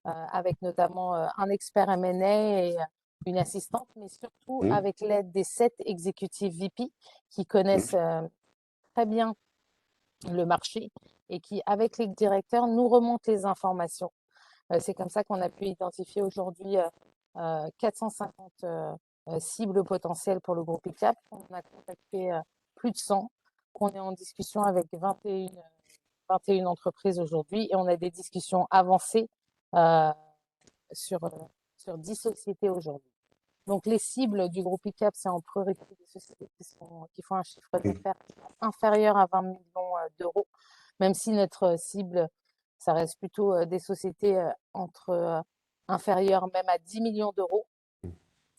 avec notamment un expert M&A et une assistante, mais surtout avec l'aide des 7 exécutifs VP qui connaissent très bien le marché et qui, avec les directeurs, nous remontent les informations. C'est comme ça qu'on a pu identifier aujourd'hui 450 cibles potentielles pour le groupe ICAP. On a contacté plus de 100, qu'on est en discussion avec 21 entreprises aujourd'hui et on a des discussions avancées sur 10 sociétés aujourd'hui. Donc, les cibles du groupe ICAP, c'est en priorité des sociétés qui font un chiffre d'affaires inférieur à 20 millions d'euros, même si notre cible, ça reste plutôt des sociétés entre inférieurs même à 10 millions d'euros,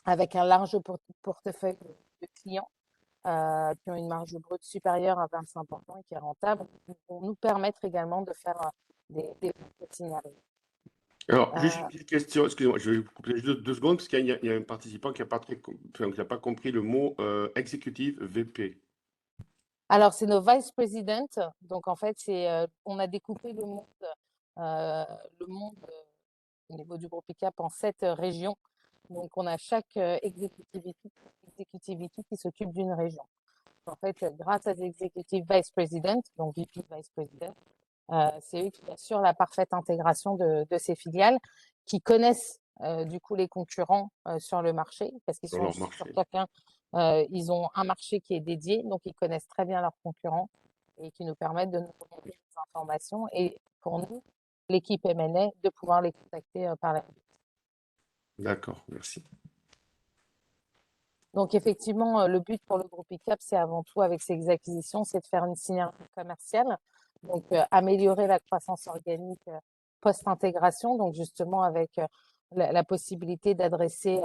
avec un large portefeuille de clients qui ont une marge brute supérieure à 25% et qui est rentable, vont nous permettre également de faire des signaux. Alors, juste une petite question, excusez-moi, je vais vous couper juste 2 secondes, parce qu'il y a un participant qui n'a pas, pas compris le mot exécutif VP. Alors, c'est nos vice presidents. Donc, en fait, on a découpé le monde au niveau du groupe ICAP en 7 régions. Donc, on a chaque executivity qui s'occupe d'une région. En fait, grâce à des executive vice presidents, donc VP vice president, c'est eux qui assurent la parfaite intégration de ces filiales, qui connaissent du coup les concurrents sur le marché, parce qu'ils Sur sont leur sur marché. chacun, ils ont un marché qui est dédié, donc ils connaissent très bien leurs concurrents et qui nous permettent de nous remonter des informations et pour nous, l'équipe M&A, de pouvoir les contacter par la suite. D'accord, merci. Donc effectivement, le but pour le groupe ICAP, c'est avant tout avec ces acquisitions, c'est de faire une synergie commerciale, donc améliorer la croissance organique post-intégration, donc justement avec la possibilité d'adresser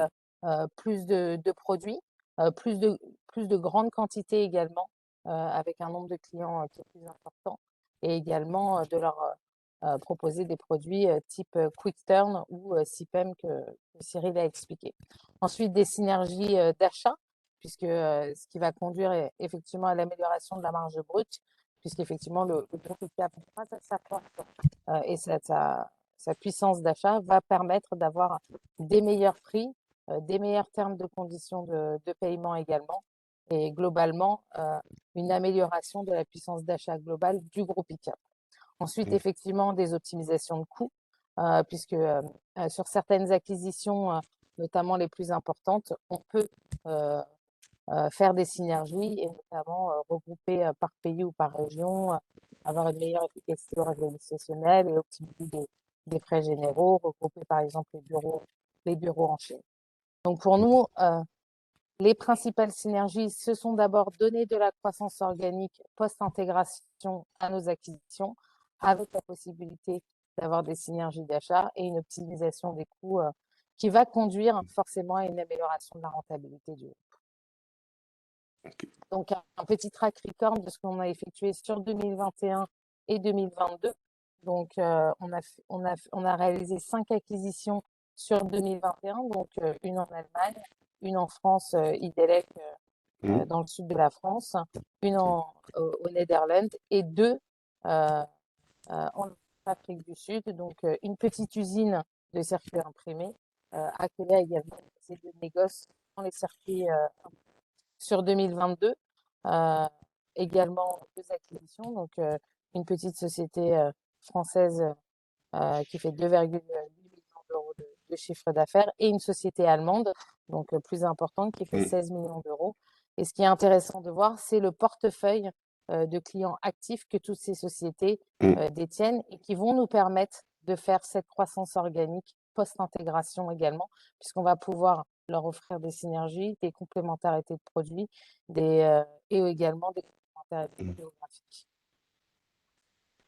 plus de produits, plus de grandes quantités également, avec un nombre de clients qui est plus important, et également de leur proposer des produits type Quick Turn ou CPEM que Cyril a expliqué. Ensuite, des synergies d'achat, puisque ce qui va conduire effectivement à l'amélioration de la marge brute, puisqu'effectivement le groupe ICAP, grâce à sa force et sa puissance d'achat, va permettre d'avoir des meilleurs prix, des meilleurs termes de conditions de paiement également, et globalement une amélioration de la puissance d'achat globale du groupe ICAP. Ensuite, effectivement, des optimisations de coûts, puisque sur certaines acquisitions, notamment les plus importantes, on peut faire des synergies et notamment regrouper par pays ou par région, avoir une meilleure efficacité organisationnelle et optimiser des frais généraux, regrouper par exemple les bureaux en Chine. Donc pour nous, les principales synergies, ce sont d'abord donner de la croissance organique post-intégration à nos acquisitions, avec la possibilité d'avoir des synergies d'achat et une optimisation des coûts qui va conduire forcément à une amélioration de la rentabilité du groupe. Ok. Donc, un petit track record de ce qu'on a effectué sur 2021 et 2022. Donc, on a réalisé 5 acquisitions sur 2021, donc une en Allemagne, une en France, Idelec, dans le sud de la France, une aux Netherlands et 2 en Afrique du Sud. Donc, une petite usine de circuits imprimés, accolée également ces 2 négoces dans les circuits sur 2022. Également 2 acquisitions, donc une petite société française qui fait 2,8 millions d'euros de chiffre d'affaires et une société allemande, donc plus importante, qui fait 16 millions d'euros. Et ce qui est intéressant de voir, c'est le portefeuille de clients actifs que toutes ces sociétés détiennent et qui vont nous permettre de faire cette croissance organique post-intégration également, puisqu'on va pouvoir leur offrir des synergies, des complémentarités de produits et également des complémentarités géographiques.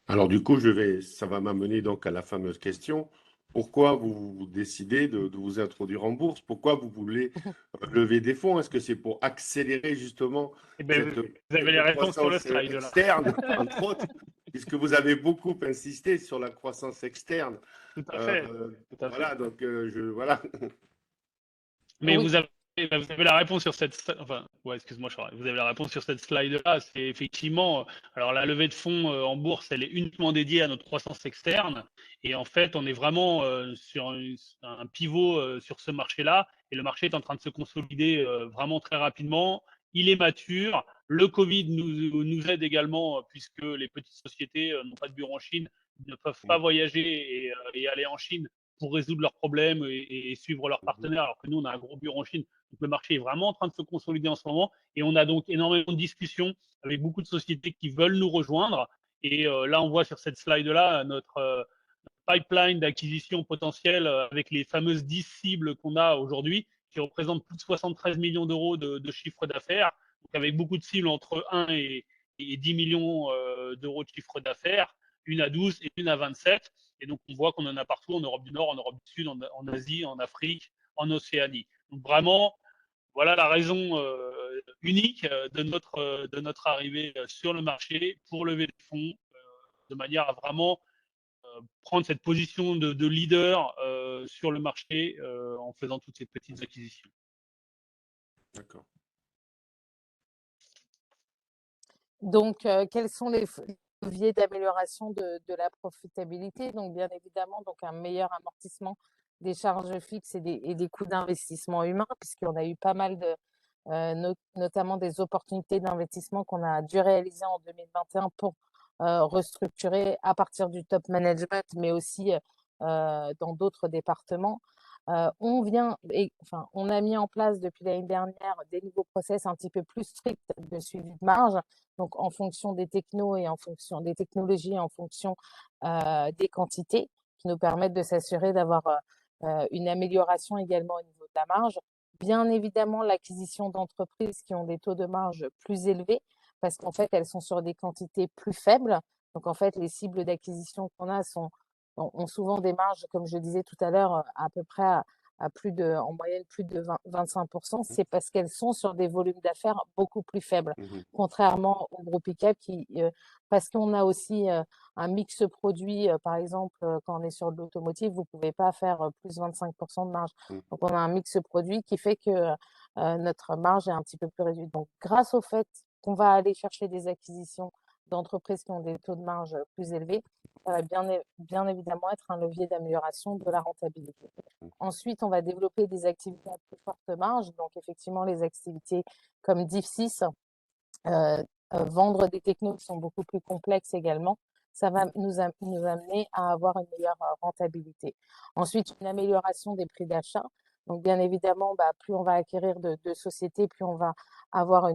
Alors du coup, ça va m'amener donc à la fameuse question. Pourquoi vous décidez de vous introduire en bourse? Pourquoi vous voulez lever des fonds? Est-ce que c'est pour accélérer justement Eh ben, cette, vous avez les cette réponses sur le croissance slide là. externe, entre autres, puisque vous avez beaucoup insisté sur la croissance externe. Tout à fait. Tout à fait. Voilà, donc voilà. Mais Oui. vous avez la réponse sur cette, enfin, ouais, excuse-moi, Charles, vous avez la réponse sur cette slide-là. C'est effectivement, alors la levée de fonds en bourse, elle est uniquement dédiée à notre croissance externe. Et en fait, on est vraiment sur un pivot sur ce marché-là. Et le marché est en train de se consolider vraiment très rapidement. Il est mature. Le Covid nous aide également, puisque les petites sociétés n'ont pas de bureau en Chine, ne peuvent pas voyager et aller en Chine pour résoudre leurs problèmes et suivre leurs partenaires, alors que nous, on a un gros bureau en Chine. Donc, le marché est vraiment en train de se consolider en ce moment. Et on a donc énormément de discussions avec beaucoup de sociétés qui veulent nous rejoindre. Et là, on voit sur cette slide-là notre pipeline d'acquisition potentielle avec les fameuses 10 cibles qu'on a aujourd'hui, qui représentent plus de 73 millions d'euros de chiffre d'affaires. Donc, avec beaucoup de cibles entre 1 et 10 millions d'euros de chiffre d'affaires, une à 12 et une à 27. Et donc, on voit qu'on en a partout, en Europe du Nord, en Europe du Sud, en Asie, en Afrique, en Océanie. Donc, vraiment, voilà la raison unique de notre arrivée sur le marché pour lever des fonds, de manière à vraiment prendre cette position de leader sur le marché en faisant toutes ces petites acquisitions. D'accord. Donc, quels sont les leviers d'amélioration de la profitabilité? Donc, bien évidemment, donc un meilleur amortissement des charges fixes et des coûts d'investissement humain, puisqu'on a eu pas mal de, notamment des opportunités d'investissement qu'on a dû réaliser en 2021 pour restructurer à partir du top management, mais aussi dans d'autres départements. On a mis en place depuis l'année dernière des nouveaux process un petit peu plus stricts de suivi de marge. Donc, en fonction des technos et en fonction des technologies, en fonction des quantités, qui nous permettent de s'assurer d'avoir une amélioration également au niveau de la marge. Bien évidemment, l'acquisition d'entreprises qui ont des taux de marge plus élevés, parce qu'en fait, elles sont sur des quantités plus faibles. Donc, en fait, les cibles d'acquisition qu'on a ont souvent des marges, comme je disais tout à l'heure, à peu près en moyenne plus de 25%. C'est parce qu'elles sont sur des volumes d'affaires beaucoup plus faibles, contrairement au groupe ICAP parce qu'on a aussi un mix produit, par exemple, quand on est sur de l'automotive, vous pouvez pas faire plus 25% de marge. Donc, on a un mix produit qui fait que notre marge est un petit peu plus réduite. Donc, grâce au fait qu'on va aller chercher des acquisitions d'entreprises qui ont des taux de marge plus élevés, ça va bien évidemment être un levier d'amélioration de la rentabilité. Ensuite, on va développer des activités à plus forte marge. Donc, effectivement, les activités comme Div6, vendre des technos qui sont beaucoup plus complexes également, ça va nous amener à avoir une meilleure rentabilité. Ensuite, une amélioration des prix d'achat. Donc, bien évidemment, plus on va acquérir de sociétés, plus on va avoir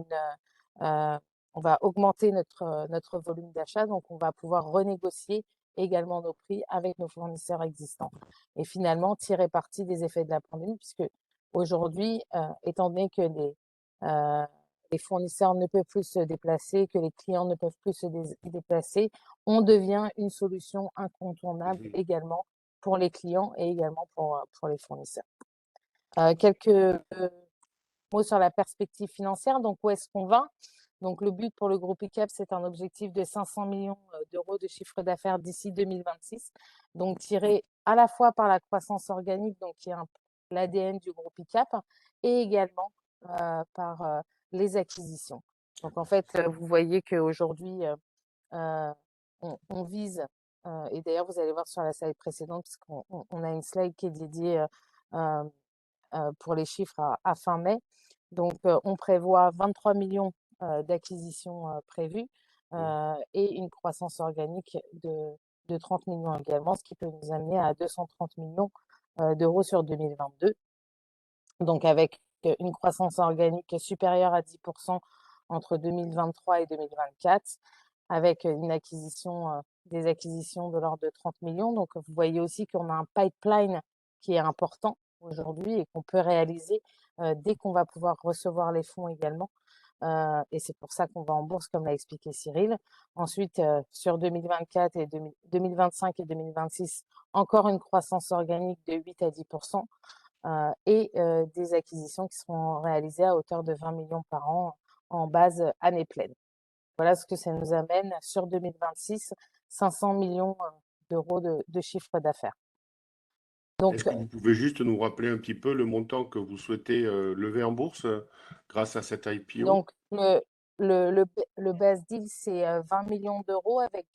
on va augmenter notre volume d'achat. Donc, on va pouvoir renégocier également nos prix avec nos fournisseurs existants. Et finalement, tirer parti des effets de la pandémie, puisque aujourd'hui, étant donné que les fournisseurs ne peuvent plus se déplacer, que les clients ne peuvent plus se déplacer, on devient une solution incontournable également pour les clients et également pour les fournisseurs. Quelques mots sur la perspective financière. Donc, où est-ce qu'on va? Donc, le but pour le groupe ICAP, c'est un objectif de 500 millions d'euros de chiffre d'affaires d'ici 2026. Donc, tiré à la fois par la croissance organique, donc qui est l'ADN du groupe ICAP, et également par les acquisitions. Donc, en fait, vous voyez qu'aujourd'hui, on vise, et d'ailleurs, vous allez voir sur la slide précédente, parce qu'on a une slide qui est dédiée pour les chiffres à fin mai. Donc, on prévoit 23 millions d'acquisitions prévues et une croissance organique de 30 millions également, ce qui peut nous amener à 230 millions d'euros sur 2022. Donc, avec une croissance organique supérieure à 10% entre 2023 et 2024, avec des acquisitions de l'ordre de 30 millions. Donc, vous voyez aussi qu'on a un pipeline qui est important aujourd'hui et qu'on peut réaliser dès qu'on va pouvoir recevoir les fonds également. Et c'est pour ça qu'on va en bourse, comme l'a expliqué Cyril. Ensuite, sur 2024 et 2025 et 2026, encore une croissance organique de 8 à 10%. Et des acquisitions qui seront réalisées à hauteur de 20 millions par an en base année pleine. Voilà ce que ça nous amène sur 2026, 500 millions d'euros de chiffre d'affaires. Est-ce que vous pouvez juste nous rappeler un petit peu le montant que vous souhaitez lever en bourse grâce à cette IPO? Donc, le base deal, c'est 20 millions d'euros avec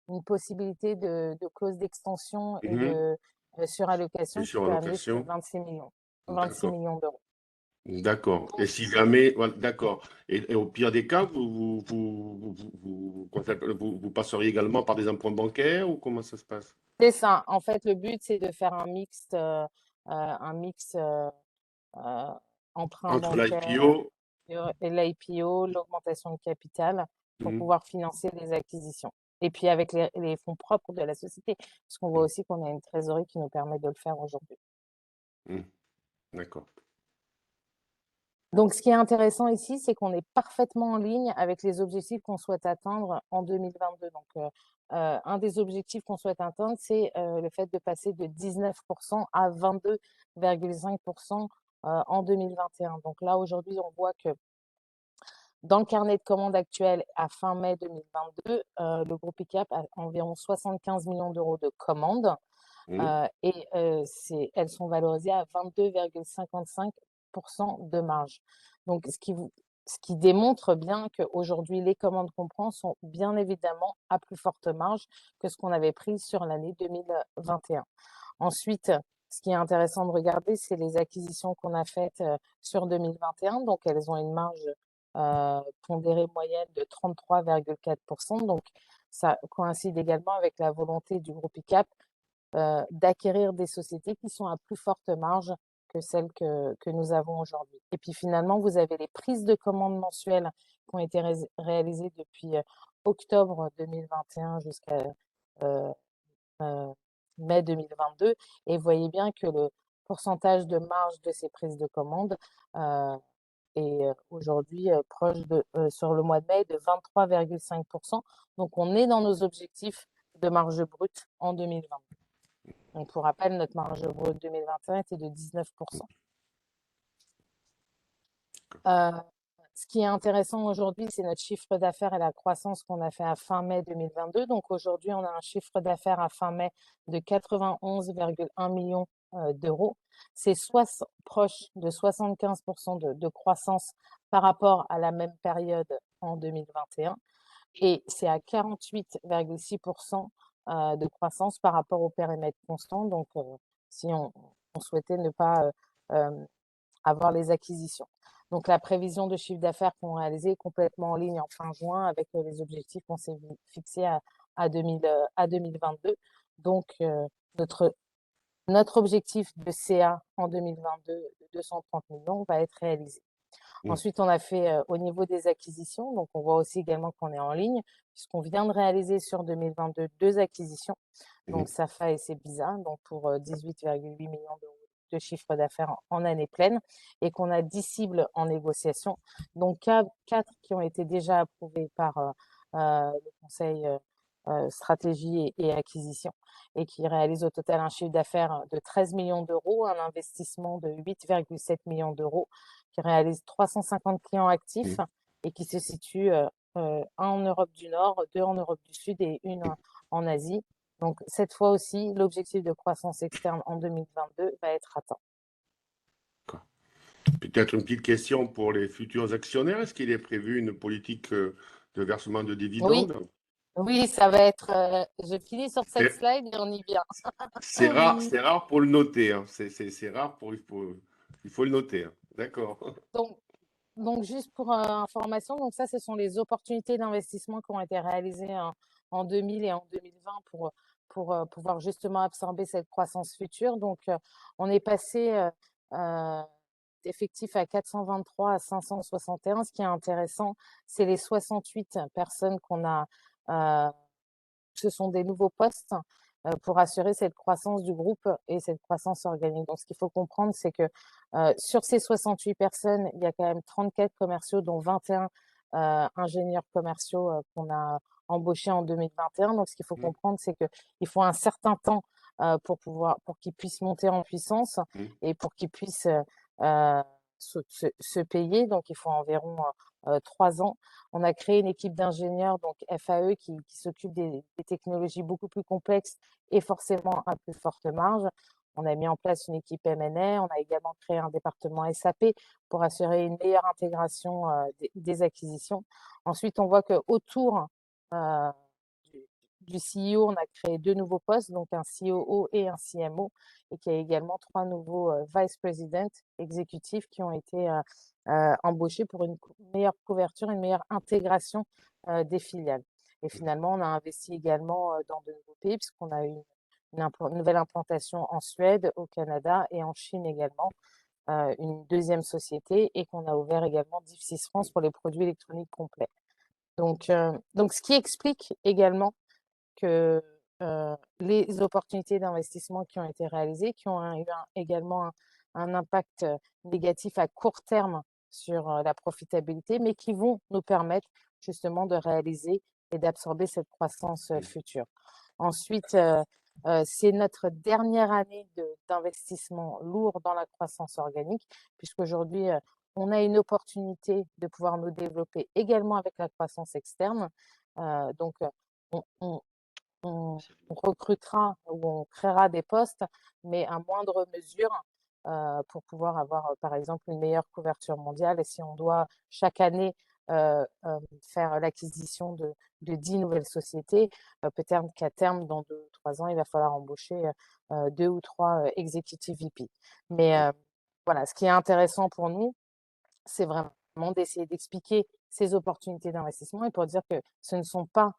une possibilité de clause d'extension et de surallocation qui peut amener jusqu'à 26 millions, 26 millions d'euros. D'accord. Et si jamais, voilà, d'accord. Et au pire des cas, vous passeriez également par des emprunts bancaires ou comment ça se passe? C'est ça. En fait, le but, c'est de faire un mix emprunt Entre bancaire l'IPO, et l'IPO, l'augmentation de capital pour pouvoir financer les acquisitions. Et puis avec les fonds propres de la société, parce qu'on voit aussi qu'on a une trésorerie qui nous permet de le faire aujourd'hui. D'accord. Donc, ce qui est intéressant ici, c'est qu'on est parfaitement en ligne avec les objectifs qu'on souhaite atteindre en 2022. Donc, un des objectifs qu'on souhaite atteindre, c'est le fait de passer de 19% à 22,5% en 2021. Donc là, aujourd'hui, on voit que dans le carnet de commandes actuel, à fin mai 2022, le groupe ICAP a environ 75 millions d'euros de commandes et elles sont valorisées à 22,55% de marge. Donc, ce qui démontre bien qu'aujourd'hui, les commandes qu'on prend sont bien évidemment à plus forte marge que ce qu'on avait pris sur l'année 2021. Ensuite, ce qui est intéressant de regarder, c'est les acquisitions qu'on a faites sur 2021. Donc, elles ont une marge pondérée moyenne de 33,4%. Donc, ça coïncide également avec la volonté du groupe ICAP d'acquérir des sociétés qui sont à plus forte marge que celles que nous avons aujourd'hui. Et puis finalement, vous avez les prises de commandes mensuelles qui ont été réalisées depuis octobre 2021 jusqu'à mai 2022. Et vous voyez bien que le pourcentage de marge de ces prises de commandes est aujourd'hui proche sur le mois de mai de 23,5%. Donc on est dans nos objectifs de marge brute en 2022. Donc, pour rappel, notre marge brute 2021 était de 19%. Ce qui est intéressant aujourd'hui, c'est notre chiffre d'affaires et la croissance qu'on a fait à fin mai 2022. Donc, aujourd'hui, on a un chiffre d'affaires à fin mai de 91,1 millions d'euros. C'est proche de 75% de croissance par rapport à la même période en 2021. Et c'est à 48,6% de croissance par rapport au périmètre constant. Donc, si on souhaitait ne pas avoir les acquisitions. Donc, la prévision de chiffre d'affaires qu'on a réalisée est complètement en ligne en fin juin avec les objectifs qu'on s'est fixés à 2022. Donc, notre objectif de CA en 2022 de 230 millions va être réalisé. Ensuite, on a fait au niveau des acquisitions, donc on voit aussi également qu'on est en ligne, puisqu'on vient de réaliser sur 2022 2 acquisitions, donc Safa et Cebisa, donc pour 18,8 millions d'euros de chiffre d'affaires en année pleine, et qu'on a 10 cibles en négociation, donc 4 qui ont été déjà approuvées par le conseil stratégie et acquisition, et qui réalisent au total un chiffre d'affaires de 13 millions d'euros, un investissement de 8,7 millions d'euros, qui réalise 350 clients actifs et qui se situe un en Europe du Nord, 2 en Europe du Sud et une en Asie. Donc, cette fois aussi, l'objectif de croissance externe en 2022 va être atteint. Peut-être une petite question pour les futurs actionnaires. Est-ce qu'il est prévu une politique de versement de Oui, dividendes? oui, ça va être. Je finis sur cette C'est slide et on y vient. c'est rare pour le noter. Hein. C'est rare il faut le noter. Hein. D'accord. Donc, juste pour information, donc ça, ce sont les opportunités d'investissement qui ont été réalisées en 2000 et en 2020 pour pouvoir justement absorber cette croissance future. Donc, on est passé d'effectifs à 423 à 561. Ce qui est intéressant, c'est les 68 personnes qu'on a. Ce sont des nouveaux postes pour assurer cette croissance du groupe et cette croissance organique. Donc, ce qu'il faut comprendre, c'est que sur ces 68 personnes, il y a quand même 34 commerciaux, dont 21 ingénieurs commerciaux qu'on a embauchés en 2021. Donc, ce qu'il faut comprendre, c'est qu'il faut un certain temps pour qu'ils puissent monter en puissance et pour qu'ils puissent se payer. Donc, il faut environ 3 ans. On a créé une équipe d'ingénieurs, donc FAE, qui s'occupe des technologies beaucoup plus complexes et forcément à plus forte marge. On a mis en place une équipe M&A. On a également créé un département SAP pour assurer une meilleure intégration des acquisitions. Ensuite, on voit qu'autour du CEO, on a créé 2 nouveaux postes, donc un COO et un CMO, et qu'il y a également 3 nouveaux vice presidents exécutifs qui ont été embauchés pour une meilleure couverture, une meilleure intégration des filiales. Et finalement, on a investi également dans de nouveaux pays, puisqu'on a eu une nouvelle implantation en Suède, au Canada et en Chine également, une deuxième société, et qu'on a ouvert également Divsys France pour les produits électroniques complets. Donc, ce qui explique également que les opportunités d'investissement qui ont été réalisées, qui ont eu également un impact négatif à court terme sur la profitabilité, mais qui vont nous permettre justement de réaliser et d'absorber cette croissance future. Ensuite, c'est notre dernière année d'investissement lourd dans la croissance organique, puisqu'aujourd'hui, on a une opportunité de pouvoir nous développer également avec la croissance externe. Donc, on, on- on recrutera ou on créera des postes, mais à moindre mesure pour pouvoir avoir, par exemple, une meilleure couverture mondiale. Et si on doit chaque année faire l'acquisition de 10 nouvelles sociétés, peut-être qu'à terme, dans 2 ou 3 ans, il va falloir embaucher 2 ou 3 exécutifs VP. Mais voilà, ce qui est intéressant pour nous, c'est vraiment d'essayer d'expliquer ces opportunités d'investissement et pour dire que ce ne sont pas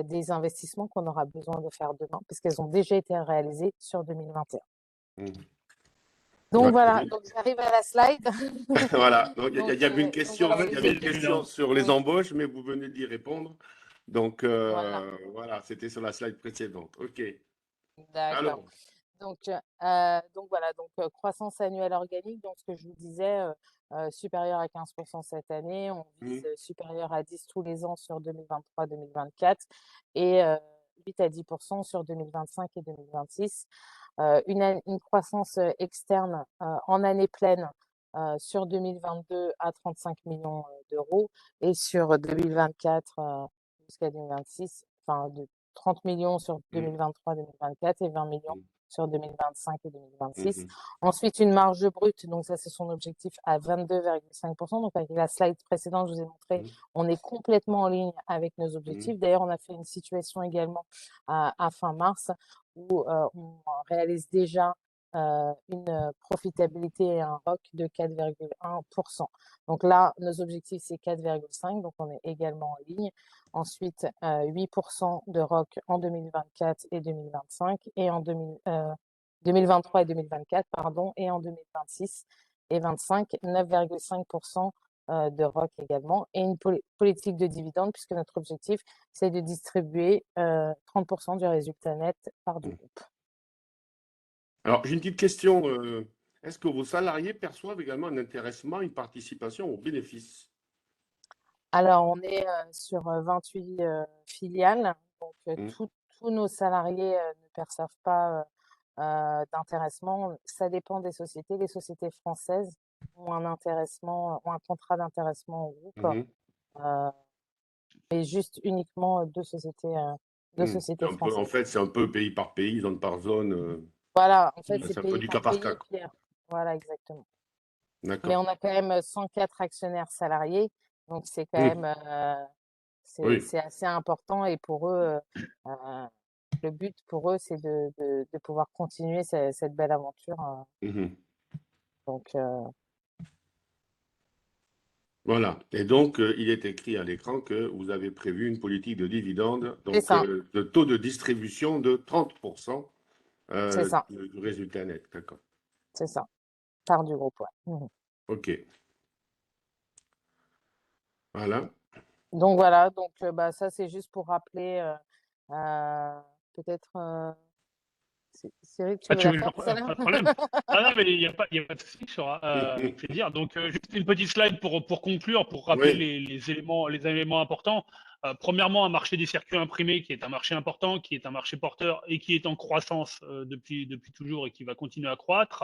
des investissements qu'on aura besoin de faire demain, puisqu'elles ont déjà été réalisées sur 2021. Donc voilà, donc j'arrive à la slide. Voilà, donc il y avait une Donc question, voilà, il y avait une question sur les oui, embauches, mais vous venez d'y répondre. Donc voilà, voilà, c'était sur la slide précédente. OK. d'accord. Alors, Donc voilà, donc croissance annuelle organique, donc ce que je vous disais, supérieur à 15% cette année, on vise supérieur à 10 tous les ans sur 2023-2024 et 8 à 10% sur 2025 et 2026. Une croissance externe en année pleine sur 2022 à 35 millions d'euros et sur 2024 jusqu'à 2026, enfin de 30 millions sur 2023-2024 et 20 millions sur 2025 et 2026. Ensuite, une marge brute, donc ça c'est son objectif à 22,5%. Donc avec la slide précédente, je vous ai montré, on est complètement en ligne avec nos objectifs. D'ailleurs, on a fait une situation également à fin mars où on réalise déjà une profitabilité et un ROC de 4,1%. Donc là, nos objectifs, c'est 4,5%, donc on est également en ligne. Ensuite, 8% de ROC en 2024 et 2025, et en 2023 et 2024, pardon, et en 2026 et 25, 9,5% de ROC également, et une politique de dividende, puisque notre objectif, c'est de distribuer 30% du résultat net par du groupe. alors j'ai une petite question. Est-ce que vos salariés perçoivent également un intéressement, une participation aux bénéfices? Alors, on est sur 28 filiales, donc Mmh. tous nos salariés ne perçoivent pas d'intéressement. Ça dépend des sociétés. Les sociétés françaises ont un intéressement, ont un contrat d'intéressement au groupe, Mhm. mais juste uniquement deux sociétés En françaises. fait, c'est un peu pays par pays, zone par zone. Voilà, en fait, c'est C'est un peu pays du par cas par cas, pays. quoi. Puis, voilà, exactement. Mais D'accord. on a quand même 104 actionnaires salariés, donc c'est quand Mmh. même Oui. c'est assez important et pour eux, le but pour eux, c'est de pouvoir continuer cette belle aventure. Mhm. Donc, Voilà. Et donc, il est écrit à l'écran que vous avez prévu une politique de dividende, c'est donc ça, de taux de distribution de 30% c'est ça, du résultat net. D'accord. c'est ça, part du groupe, ouais. OK. Voilà. Donc voilà, donc bah, ça c'est juste pour rappeler, peut-être, Cyril, tu Ah, veux tu la veux faire celle-là? pas de problème. Ah non, mais il y a pas de souci, Sora, avec plaisir. Donc, juste une petite slide pour conclure, pour rappeler Oui. les éléments importants. Premièrement, un marché des circuits imprimés qui est un marché important, qui est un marché porteur et qui est en croissance depuis toujours et qui va continuer à croître.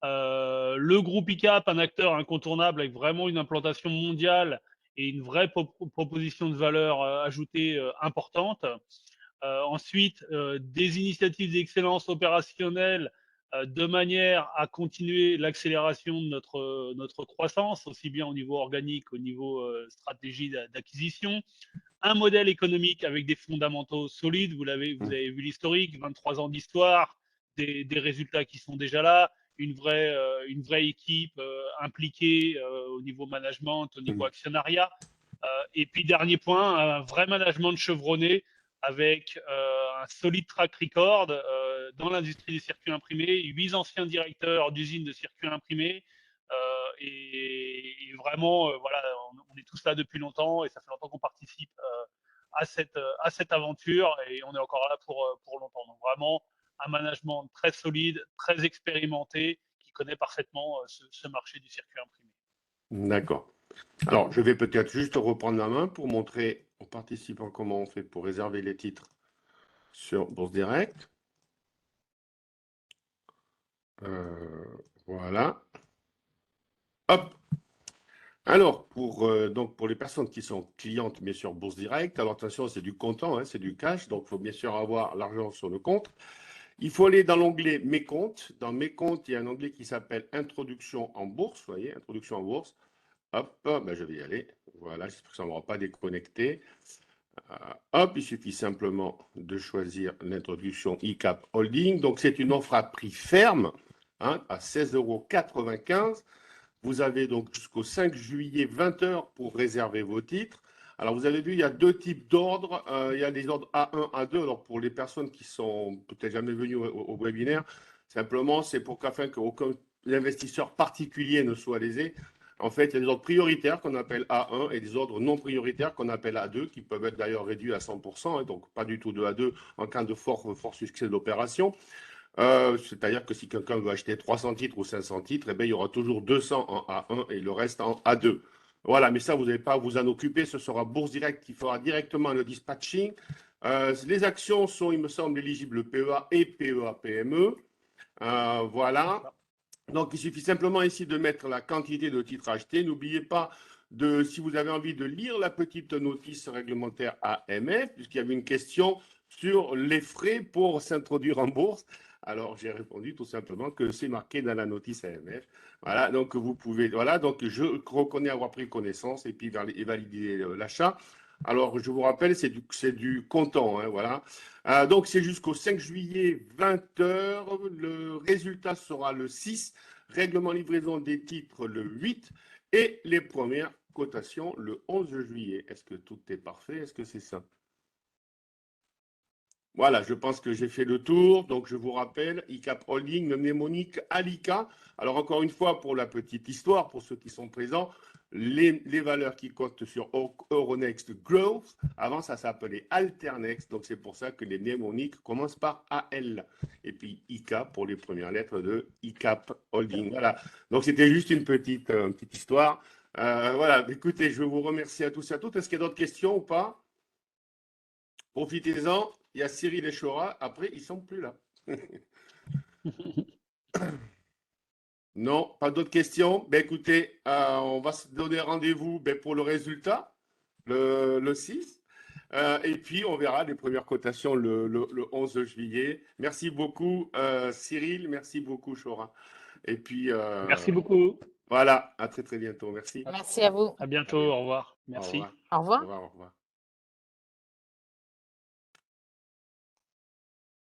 Le groupe ICAP, un acteur incontournable avec vraiment une implantation mondiale et une vraie proposition de valeur ajoutée importante. Ensuite, des initiatives d'excellence opérationnelle de manière à continuer l'accélération de notre croissance, aussi bien au niveau organique qu'au niveau stratégie d'acquisition. Un modèle économique avec des fondamentaux solides, vous avez vu l'historique, 23 ans d'histoire, des résultats qui sont déjà là, une vraie équipe impliquée au niveau management, au niveau actionnariat. Et puis, dernier point, un vrai management chevronné avec un solide track record dans l'industrie des circuits imprimés, 8 anciens directeurs d'usines de circuits imprimés. Et vraiment, voilà, on est tous là depuis longtemps et ça fait longtemps qu'on participe à cette aventure et on est encore là pour longtemps. Donc vraiment, un management très solide, très expérimenté, qui connaît parfaitement ce marché du circuit imprimé. D'accord. Alors, je vais peut-être juste reprendre la main pour montrer aux participants comment on fait pour réserver les titres sur Bourse Direct. Voilà. Hop. Alors, donc pour les personnes qui sont clientes, bien sûr, Bourse Direct, alors attention, c'est du comptant, hein, c'est du cash, donc il faut bien sûr avoir l'argent sur le compte. Il faut aller dans l'onglet Mes comptes. Dans Mes comptes, il y a un onglet qui s'appelle Introduction en bourse. Vous voyez, Introduction en bourse. Hop, ben je vais y aller. Voilà, j'espère que ça ne m'aura pas déconnecté. Hop, il suffit simplement de choisir l'introduction ICAP Holding. Donc, c'est une offre à prix ferme, hein, à 16,95 €. Vous avez donc jusqu'au 5 juillet 20 h pour réserver vos titres. Alors, vous avez vu, il y a deux types d'ordres. Il y a des ordres A1, A2. Alors, pour les personnes qui sont peut-être jamais venues au webinaire, simplement, c'est pour qu'afin qu'aucun investisseur particulier ne soit lésé. En fait, il y a des ordres prioritaires qu'on appelle A1 et des ordres non prioritaires qu'on appelle A2, qui peuvent être d'ailleurs réduits à 100%, hein, donc pas du tout de A2 en cas de fort succès d'opération. C'est-à-dire que si quelqu'un veut acheter 300 titres ou 500 titres, eh bien, il y aura toujours 200 en A1 et le reste en A2. Voilà, mais ça, vous n'avez pas à vous en occuper. Ce sera Bourse Direct qui fera directement le dispatching. Les actions sont, il me semble, éligibles PEA et PEA-PME. Voilà. Donc, il suffit simplement ici de mettre la quantité de titres achetés. N'oubliez pas de, si vous avez envie de lire la petite notice réglementaire AMF, puisqu'il y avait une question sur les frais pour s'introduire en bourse. Alors, j'ai répondu tout simplement que c'est marqué dans la notice AMF. Voilà, donc vous pouvez, voilà, donc je reconnais avoir pris connaissance et puis valider l'achat. Alors, je vous rappelle, c'est du comptant, hein, voilà. Donc, c'est jusqu'au 5 juillet, 20 h. Le résultat sera le 6. Règlement livraison des titres le 8. Et les premières cotations le 11 juillet. Est-ce que tout est parfait? Est-ce que c'est ça? Voilà, je pense que j'ai fait le tour. Donc, je vous rappelle, ICAP Holding, mnémonique Alika. Alors, encore une fois, pour la petite histoire, pour ceux qui sont présents, les valeurs qui comptent sur Euronext Growth, avant, ça s'appelait Alternext. Donc, c'est pour ça que les mnémoniques commencent par AL. Et puis, ICA pour les premières lettres de ICAP Holding. Voilà. Donc, c'était juste une petite histoire. Voilà. Écoutez, je vous remercie à tous et à toutes. Est-ce qu'il y a d'autres questions ou pas? Profitez-en. Il y a Cyril et Chora. Après, ils ne sont plus là. Non, pas d'autres questions. Ben, écoutez, on va se donner rendez-vous pour le résultat, le 6. Et puis, on verra les premières cotations le 11 juillet. Merci beaucoup, Cyril. Merci beaucoup, Chora. Et puis, Merci beaucoup. voilà, à très, très bientôt. Merci. Merci à vous. À bientôt. Au revoir. Au Merci. revoir. Au revoir. Au revoir. Au revoir.